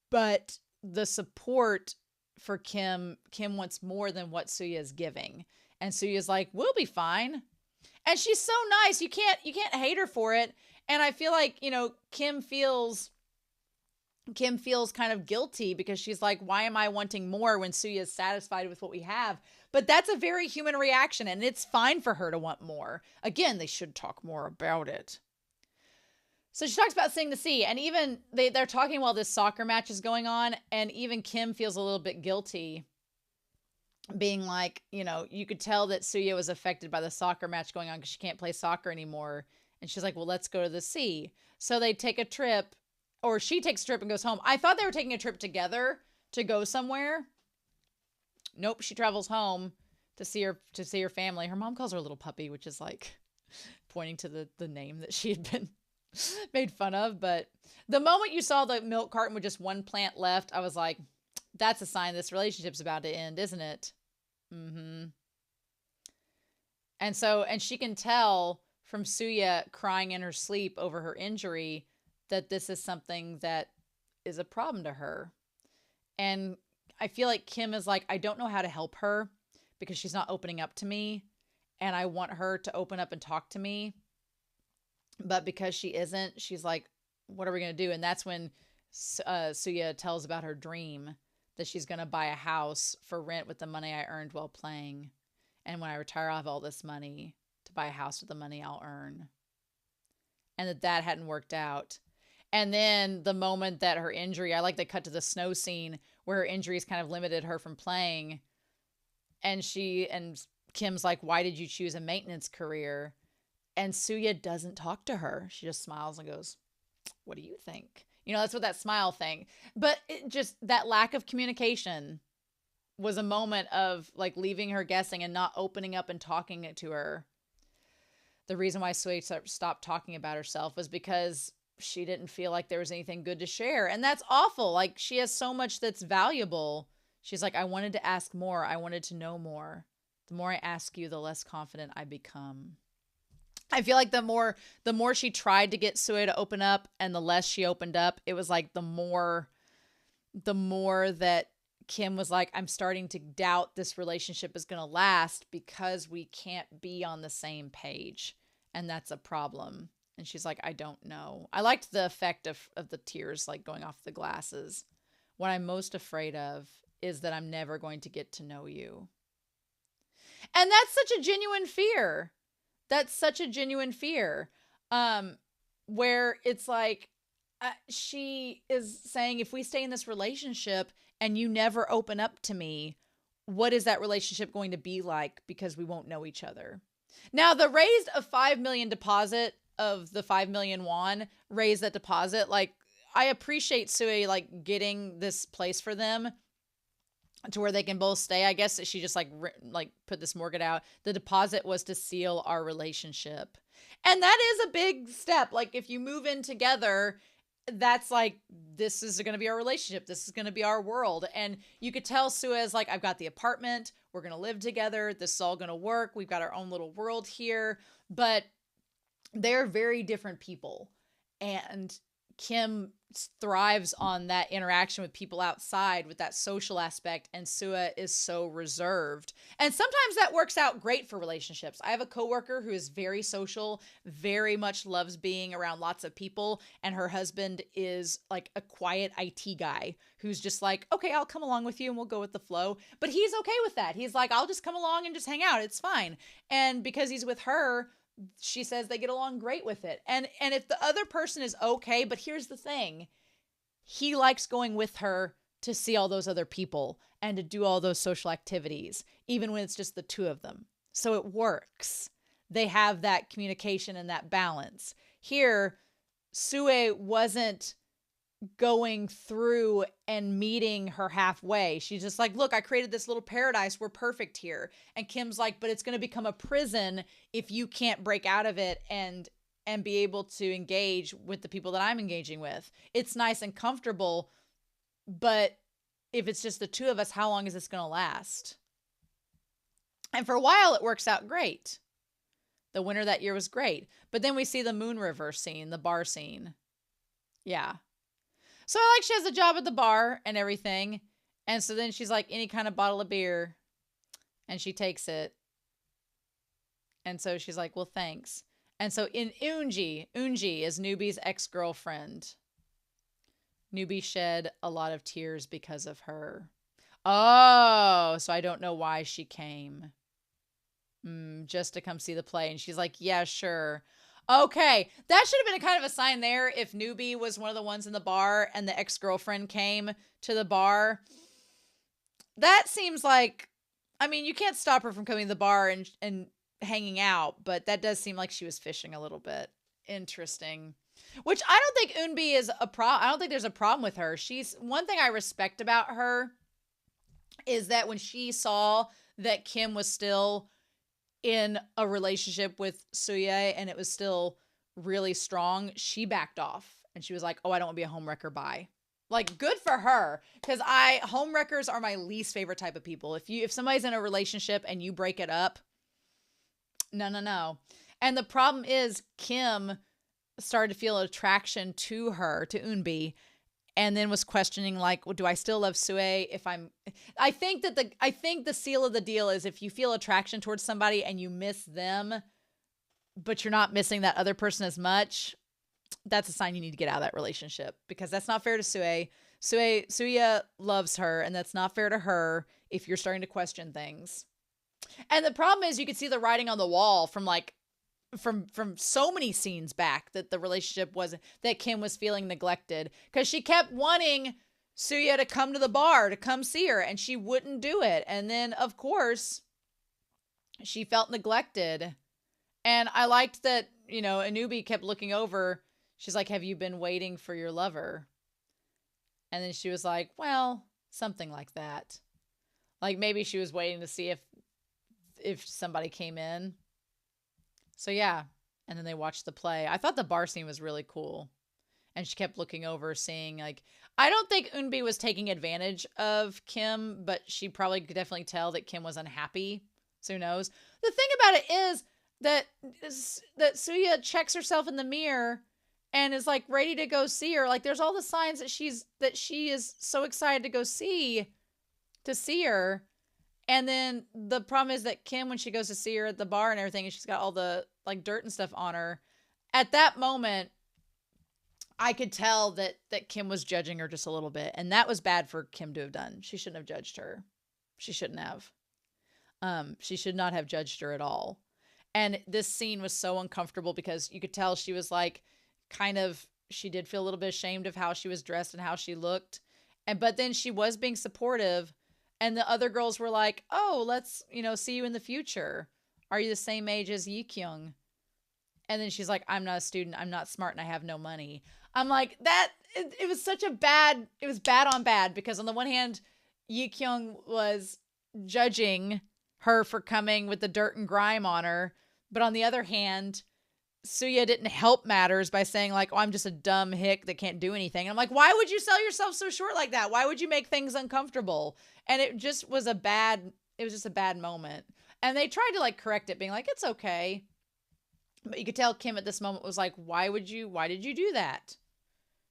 A: But the support for Kim wants more than what Suya is giving. And Suya's like, we'll be fine. And she's so nice. You can't hate her for it. And I feel like, Kim feels kind of guilty, because she's like, why am I wanting more when Suya is satisfied with what we have? But that's a very human reaction, and it's fine for her to want more. Again, they should talk more about it. So she talks about seeing the sea, and even they're talking while this soccer match is going on, and even Kim feels a little bit guilty, being like, you could tell that Suya was affected by the soccer match going on because she can't play soccer anymore. And she's like, well, let's go to the sea. So they take a trip, or she takes a trip and goes home. I thought they were taking a trip together to go somewhere. Nope, she travels home to see her family. Her mom calls her a little puppy, which is like pointing to the name that she had been made fun of. But the moment you saw the milk carton with just one plant left, I was like, that's a sign this relationship's about to end, isn't it? Mm-hmm. And she can tell from Suya crying in her sleep over her injury that this is something that is a problem to her. And I feel like Kim is like, I don't know how to help her because she's not opening up to me. And I want her to open up and talk to me. But because she isn't, she's like, what are we going to do? And that's when Suya tells about her dream that she's going to buy a house for rent with the money I earned while playing. And when I retire, I'll have all this money to buy a house with the money I'll earn. And that hadn't worked out. And then the moment that her injury, I like they cut to the snow scene where her injuries kind of limited her from playing. And Kim's like, why did you choose a maintenance career? And Suya doesn't talk to her. She just smiles and goes, what do you think? That's what that smile thing. But just that lack of communication was a moment of like leaving her guessing and not opening up and talking it to her. The reason why Suya stopped talking about herself was because she didn't feel like there was anything good to share. And that's awful. Like, she has so much that's valuable. She's like, I wanted to ask more. I wanted to know more. The more I ask you, the less confident I become. I feel like the more she tried to get Suya to open up and the less she opened up, it was like the more that Kim was like, I'm starting to doubt this relationship is going to last because we can't be on the same page. And that's a problem. And she's like, I don't know. I liked the effect of the tears like going off the glasses. What I'm most afraid of is that I'm never going to get to know you. And that's such a genuine fear. Where it's like, she is saying, if we stay in this relationship and you never open up to me, what is that relationship going to be like? Because we won't know each other. Now, the raised a 5 million deposit of the 5 million won, raise that deposit. Like, I appreciate Suya like getting this place for them to where they can both stay. I guess she just like put this mortgage out. The deposit was to seal our relationship. And that is a big step. Like, if you move in together, that's like, this is going to be our relationship. This is going to be our world. And you could tell Suya is like, I've got the apartment. We're going to live together. This is all going to work. We've got our own little world here. But they're very different people. And Kim thrives on that interaction with people outside, with that social aspect, and Suya is so reserved. And sometimes that works out great for relationships. I have a coworker who is very social, very much loves being around lots of people, and her husband is like a quiet IT guy who's just like, okay, I'll come along with you and we'll go with the flow. But he's okay with that. He's like, I'll just come along and just hang out. It's fine. And because he's with her, she says they get along great with it. And if the other person is okay, but here's the thing, he likes going with her to see all those other people and to do all those social activities, even when it's just the two of them. So it works. They have that communication and that balance. Here, Suya wasn't going through and meeting her halfway. She's just like, look, I created this little paradise. We're perfect here. And Kim's like, but it's going to become a prison if you can't break out of it and be able to engage with the people that I'm engaging with. It's nice and comfortable, but if it's just the two of us, how long is this going to last? And for a while, it works out great. The winter that year was great. But then we see the Moon River scene, the bar scene. Yeah. So I like, she has a job at the bar and everything. And so then she's like, any kind of bottle of beer. And she takes it. And so she's like, well, thanks. And so in Unji is Newbie's ex-girlfriend. Newbie shed a lot of tears because of her. Oh, so I don't know why she came. Just to come see the play. And she's like, yeah, sure. Okay, that should have been a kind of a sign there if Newbie was one of the ones in the bar and the ex-girlfriend came to the bar. That seems like, I mean, you can't stop her from coming to the bar and hanging out, but that does seem like she was fishing a little bit. Interesting. Which I don't think Unbi is a problem. I don't think there's a problem with her. She's, one thing I respect about her is that when she saw that Kim was still in a relationship with Suya and it was still really strong, she backed off and she was like, oh, I don't want to be a homewrecker. Bye. Like, good for her. Cause homewreckers are my least favorite type of people. If somebody's in a relationship and you break it up, no. And the problem is Kim started to feel attraction to her, to Unbi, and then was questioning, like, well, do I still love Suya I think the seal of the deal is if you feel attraction towards somebody and you miss them, but you're not missing that other person as much, that's a sign you need to get out of that relationship, because that's not fair to Suya. Suya loves her, and that's not fair to her if you're starting to question things. And the problem is you can see the writing on the wall from like from so many scenes back that the relationship wasn't, that Kim was feeling neglected because she kept wanting Suya to come to the bar, to come see her, and she wouldn't do it. And then, of course, she felt neglected. And I liked that, Anubi kept looking over. She's like, have you been waiting for your lover? And then she was like, well, something like that. Like maybe she was waiting to see if somebody came in. So yeah. And then they watched the play. I thought the bar scene was really cool. And she kept looking over, seeing like, I don't think Eunbi was taking advantage of Kim, but she probably could definitely tell that Kim was unhappy. So who knows? The thing about it is that Suya checks herself in the mirror and is like ready to go see her. Like there's all the signs that she is so excited to go see her. And then the problem is that Kim, when she goes to see her at the bar and everything, and she's got all the like dirt and stuff on her, at that moment, I could tell that Kim was judging her just a little bit. And that was bad for Kim to have done. She shouldn't have judged her. She shouldn't have. She should not have judged her at all. And this scene was so uncomfortable because you could tell she was like, she did feel a little bit ashamed of how she was dressed and how she looked. But then she was being supportive. And the other girls were like, oh, let's, see you in the future. Are you the same age as Yi Kyung? And then she's like, I'm not a student. I'm not smart and I have no money. I'm like, it was such it was bad on bad, because on the one hand, Yi Kyung was judging her for coming with the dirt and grime on her. But on the other hand, Suya didn't help matters by saying like, oh, I'm just a dumb hick that can't do anything. And I'm like, why would you sell yourself so short like that? Why would you make things uncomfortable? And it just was a bad moment. And they tried to like correct it, being like, it's okay. But you could tell Kim at this moment was like, why did you do that?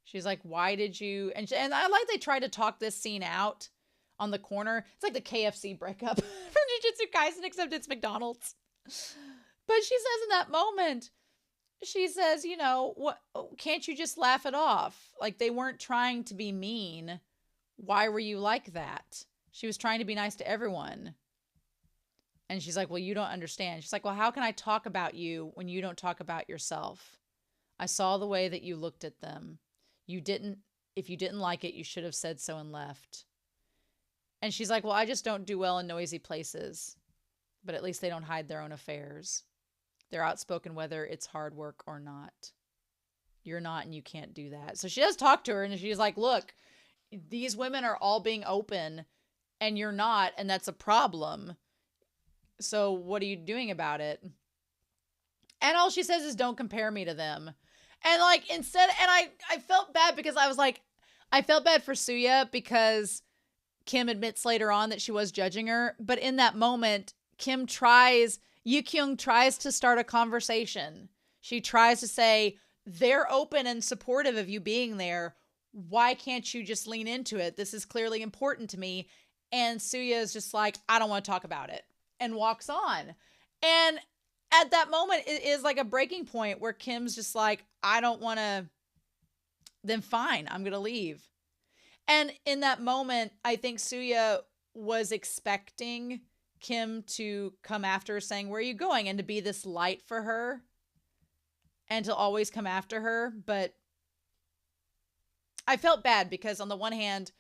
A: She's like, why did you? And I like they tried to talk this scene out on the corner. It's like the KFC breakup from Jujutsu Kaisen, except it's McDonald's. But she says in that moment, she says, what? Can't you just laugh it off? Like they weren't trying to be mean. Why were you like that? She was trying to be nice to everyone. And she's like, well, you don't understand. She's like, well, how can I talk about you when you don't talk about yourself? I saw the way that you looked at them. If you didn't like it, you should have said so and left. And she's like, well, I just don't do well in noisy places. But at least they don't hide their own affairs. They're outspoken whether it's hard work or not. You're not, and you can't do that. So she does talk to her, and she's like, look, these women are all being open, and you're not, and that's a problem. So what are you doing about it? And all she says is, don't compare me to them. And like, instead, and I felt bad because I was like, I felt bad for Suya because Kim admits later on that she was judging her. But in that moment, Yu Kyung tries to start a conversation. She tries to say, they're open and supportive of you being there. Why can't you just lean into it? This is clearly important to me. And Suya is just like, I don't want to talk about it, and walks on. And at that moment, it is like a breaking point where Kim's just like, I don't want to, then fine, I'm going to leave. And in that moment, I think Suya was expecting Kim to come after her saying, where are you going? And to be this light for her and to always come after her. But I felt bad because on the one hand,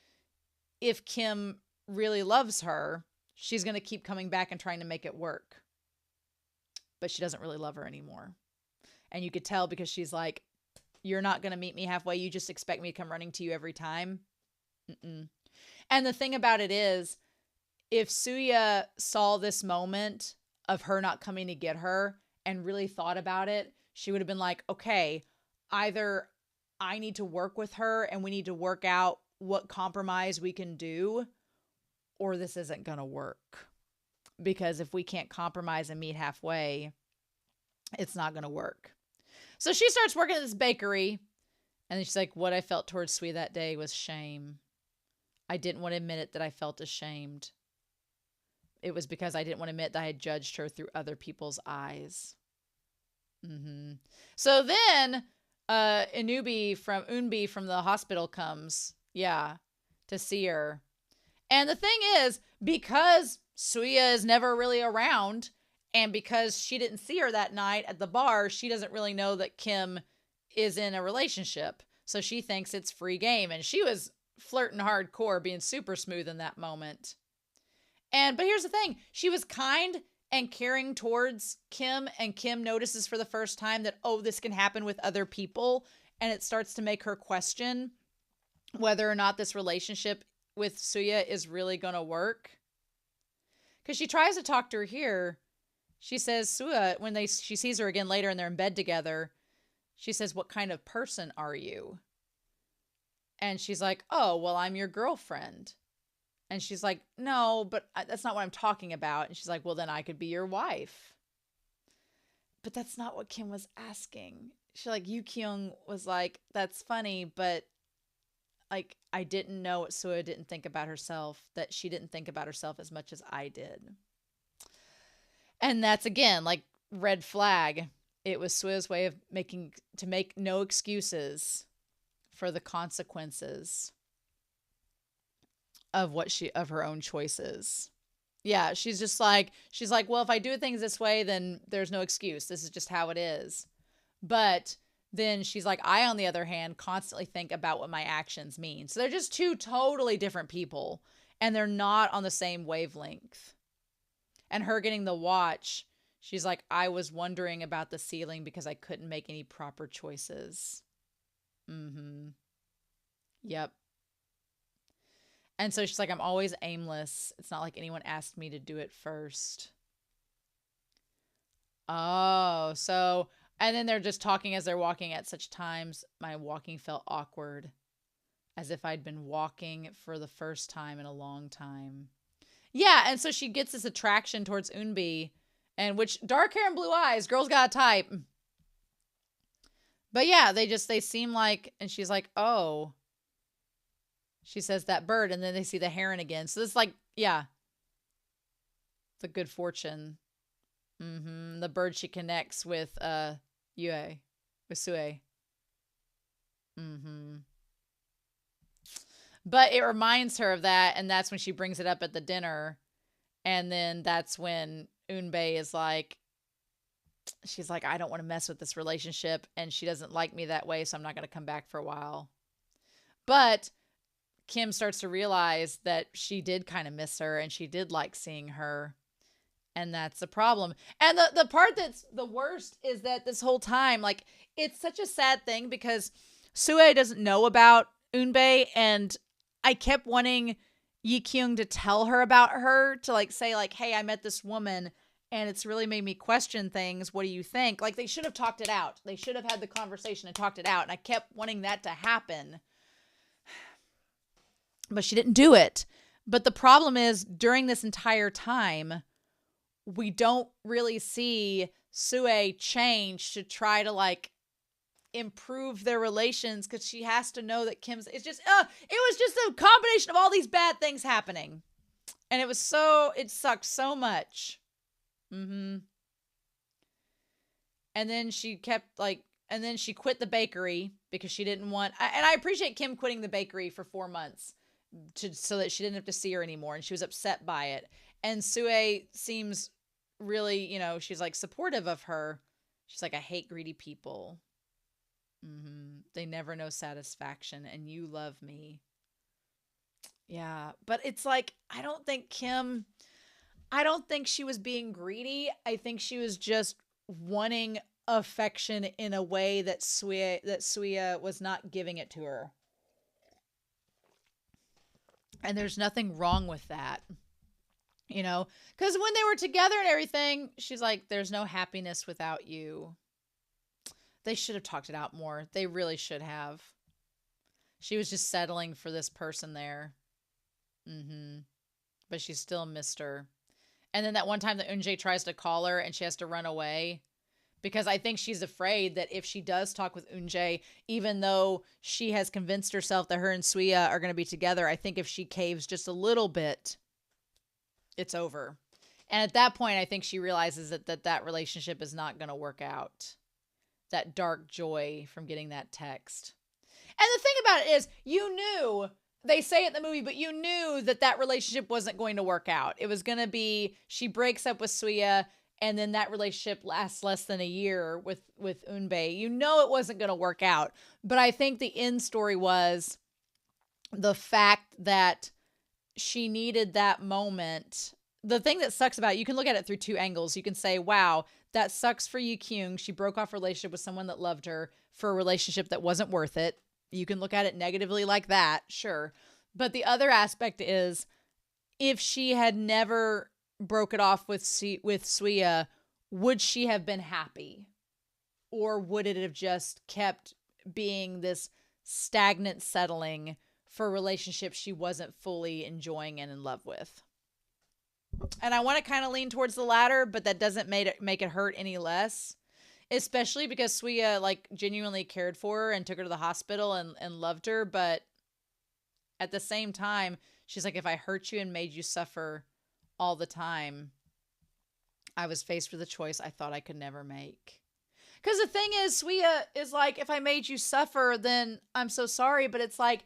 A: if Kim really loves her, she's going to keep coming back and trying to make it work. But she doesn't really love her anymore. And you could tell because she's like, you're not going to meet me halfway. You just expect me to come running to you every time. Mm-mm. And the thing about it is, if Suya saw this moment of her not coming to get her and really thought about it, she would have been like, okay, either I need to work with her and we need to work out what compromise we can do, or this isn't going to work. Because if we can't compromise and meet halfway, it's not going to work. So she starts working at this bakery, and then she's like, what I felt towards Sui that day was shame. I didn't want to admit it that I felt ashamed. It was because I didn't want to admit that I had judged her through other people's eyes. Mm-hmm. So then Unbi from the hospital comes, to see her. And the thing is, because Suya is never really around And because she didn't see her that night at the bar, she doesn't really know that Kim is in a relationship. So she thinks it's free game. And she was flirting hardcore, being super smooth in that moment. But here's the thing. She was kind and caring towards Kim, and Kim notices for the first time that, oh, this can happen with other people. And it starts to make her question whether or not this relationship with Suya is really going to work. Because she tries to talk to her here. She says, Suya, when she sees her again later and they're in bed together, she says, what kind of person are you? And she's like, oh, well, I'm your girlfriend. And she's like, no, but that's not what I'm talking about. And she's like, well, then I could be your wife. But that's not what Kim was asking. She like, Yu Kyung was like, that's funny, but like, I didn't know what Suya didn't think about herself, that she didn't think about herself as much as I did. And that's, again, like, red flag. It was Suya's way of make no excuses for the consequences of her own choices. Yeah, she's like, well, if I do things this way, then there's no excuse. This is just how it is. But then she's like, I, on the other hand, constantly think about what my actions mean. So they're just two totally different people, and they're not on the same wavelength. And her getting the watch, she's like, I was wondering about the ceiling because I couldn't make any proper choices. Yep. And so she's like, I'm always aimless. It's not like anyone asked me to do it first. Oh, so, and then they're just talking as they're walking. At such times, my walking felt awkward, as if I'd been walking for the first time in a long time. Yeah, and so she gets this attraction towards Eunbi, and which, dark hair and blue eyes, girls got a type. But yeah, they seem like, and she's like, oh. She says that bird, and then they see the heron again. So this is like, yeah, the good fortune. The bird she connects with Sue. But it reminds her of that, and that's when she brings it up at the dinner. And then that's when Eunbi is like, she's like, I don't want to mess with this relationship, and she doesn't like me that way, so I'm not going to come back for a while. But Kim starts to realize that she did kind of miss her, and she did like seeing her. And that's the problem. And the part that's the worst is that this whole time, like, it's such a sad thing because Sue doesn't know about Eunbi, and I kept wanting Yi Kyung to tell her about her, to like say like, hey, I met this woman and it's really made me question things. What do you think? Like, they should have talked it out. They should have had the conversation and talked it out. And I kept wanting that to happen. But she didn't do it. But the problem is, during this entire time, we don't really see Sue change to try to like improve their relations, because she has to know that Kim's, it was just a combination of all these bad things happening. And it sucked so much. And then she kept like, and then she quit the bakery because she didn't want, and I appreciate Kim quitting the bakery for 4 months so that she didn't have to see her anymore. And she was upset by it. And Sue seems really, she's like supportive of her. She's like, I hate greedy people. They never know satisfaction, and you love me. Yeah, but it's like, I don't think she was being greedy. I think she was just wanting affection in a way that Suya was not giving it to her. And there's nothing wrong with that. Because when they were together and everything, she's like, there's no happiness without you. They should have talked it out more. They really should have. She was just settling for this person there. But she still missed her. And then that one time that Eunjae tries to call her and she has to run away, because I think she's afraid that if she does talk with Eunjae, even though she has convinced herself that her and Suya are going to be together, I think if she caves just a little bit, it's over. And at that point, I think she realizes that relationship is not going to work out. That dark joy from getting that text. And the thing about it is, you knew, they say it in the movie, but you knew that relationship wasn't going to work out. It was going to be, she breaks up with Suya, and then that relationship lasts less than a year with Unbei. You know it wasn't going to work out. But I think the end story was the fact that she needed that moment. The thing that sucks about it, you can look at it through two angles. You can say, wow, that sucks for Yi Kyung. She broke off a relationship with someone that loved her for a relationship that wasn't worth it. You can look at it negatively like that, sure. But the other aspect is, if she had never broke it off with Suya, would she have been happy? Or would it have just kept being this stagnant settling for a relationship she wasn't fully enjoying and in love with? And I want to kind of lean towards the latter, but that doesn't make it hurt any less. Especially because Suya like genuinely cared for her and took her to the hospital and loved her. But at the same time, she's like, if I hurt you and made you suffer all the time, I was faced with a choice I thought I could never make. Because the thing is, Suya is like, if I made you suffer, then I'm so sorry. But it's like,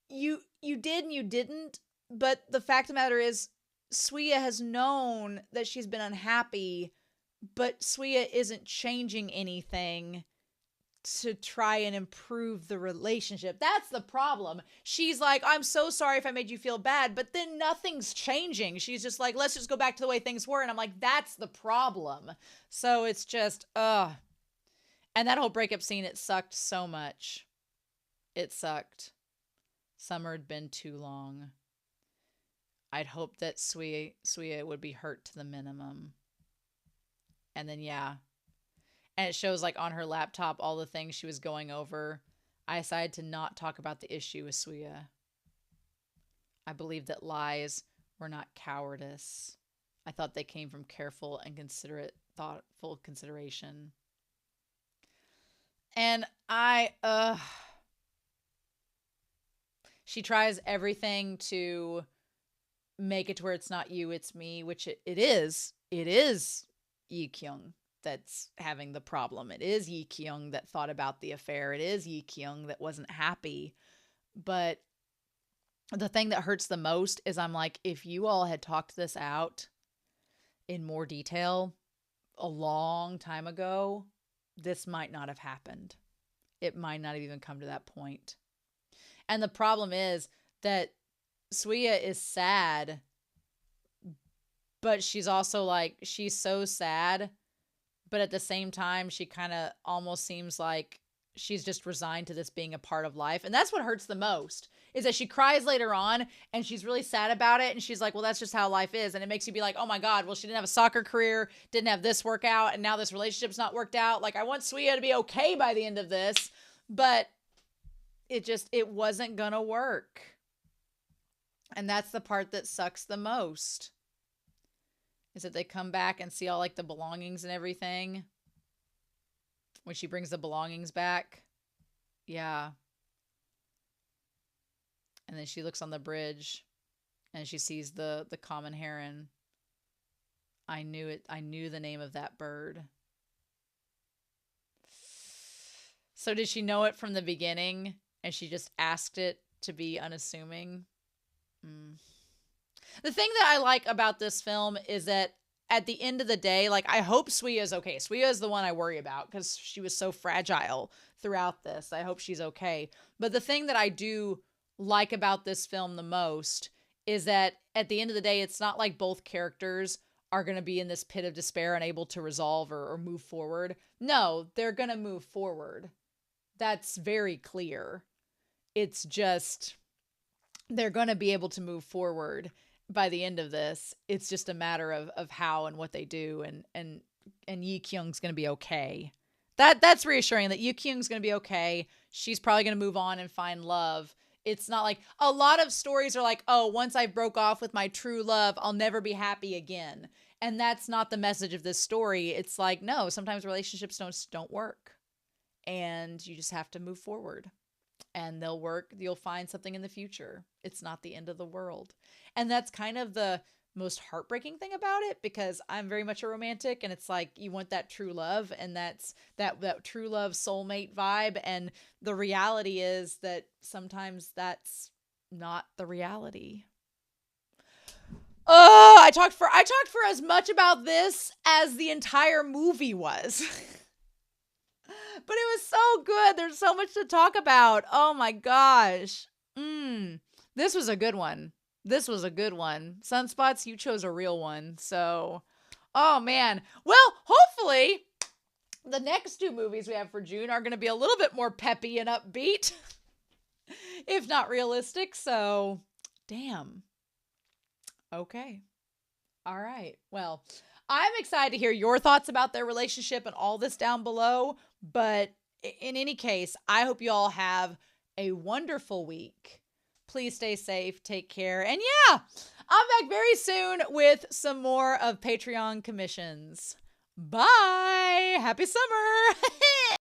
A: you did and you didn't. But the fact of the matter is, Suya has known that she's been unhappy, but Suya isn't changing anything to try and improve the relationship. That's the problem. She's like, I'm so sorry if I made you feel bad, but then nothing's changing. She's just like, let's just go back to the way things were. And I'm like, that's the problem. So it's just, ugh. And that whole breakup scene, it sucked so much. It sucked. Summer had been too long. I'd hoped that Suya would be hurt to the minimum. And then, yeah. And it shows like on her laptop all the things she was going over. I decided to not talk about the issue with Suya. I believe that lies were not cowardice. I thought they came from careful and considerate, thoughtful consideration. And she tries everything to make it to where it's not you, it's me, which it is. It is Yi Kyung that's having the problem. It is Yi Kyung that thought about the affair. It is Yi Kyung that wasn't happy. But the thing that hurts the most is I'm like, if you all had talked this out in more detail a long time ago, this might not have happened. It might not have even come to that point. And the problem is that Suya is sad, but she's also like, she's so sad, but at the same time, she kind of almost seems like she's just resigned to this being a part of life. And that's what hurts the most, is that she cries later on and she's really sad about it. And she's like, well, that's just how life is. And it makes you be like, oh my God, well, she didn't have a soccer career, didn't have this work out, and now this relationship's not worked out. Like, I want Suya to be okay by the end of this, but it wasn't gonna work. And that's the part that sucks the most, is that they come back and see all like the belongings and everything. When she brings the belongings back. Yeah. And then she looks on the bridge and she sees the common heron. I knew it. I knew the name of that bird. So did she know it from the beginning and she just asked it to be unassuming? The thing that I like about this film is that at the end of the day, like, I hope Suya is okay. Suya is the one I worry about because she was so fragile throughout this. I hope she's okay. But the thing that I do like about this film the most is that at the end of the day, it's not like both characters are going to be in this pit of despair, unable to resolve or move forward. No, they're going to move forward. That's very clear. It's just, they're going to be able to move forward by the end of this. It's just a matter of how and what they do, and Yi Kyung's going to be okay. That's reassuring, that Yi Kyung's going to be okay. She's probably going to move on and find love. It's not like a lot of stories are like, oh, once I broke off with my true love, I'll never be happy again. And that's not the message of this story. It's like, no, sometimes relationships don't work, and you just have to move forward. And they'll work. You'll find something in the future. It's not the end of the world. And that's kind of the most heartbreaking thing about it, because I'm very much a romantic, and it's like, you want that true love, and that's that true love soulmate vibe. And the reality is that sometimes that's not the reality. Oh, I talked for as much about this as the entire movie was. But it was so good. There's so much to talk about. Oh my gosh. This was a good one. This was a good one. Sunspots, you chose a real one. So, oh man. Well, hopefully the next two movies we have for June are going to be a little bit more peppy and upbeat, if not realistic. So, damn. Okay. All right. Well, I'm excited to hear your thoughts about their relationship and all this down below. But in any case, I hope you all have a wonderful week. Please stay safe, take care. And yeah, I'm back very soon with some more of Patreon commissions. Bye. Happy summer.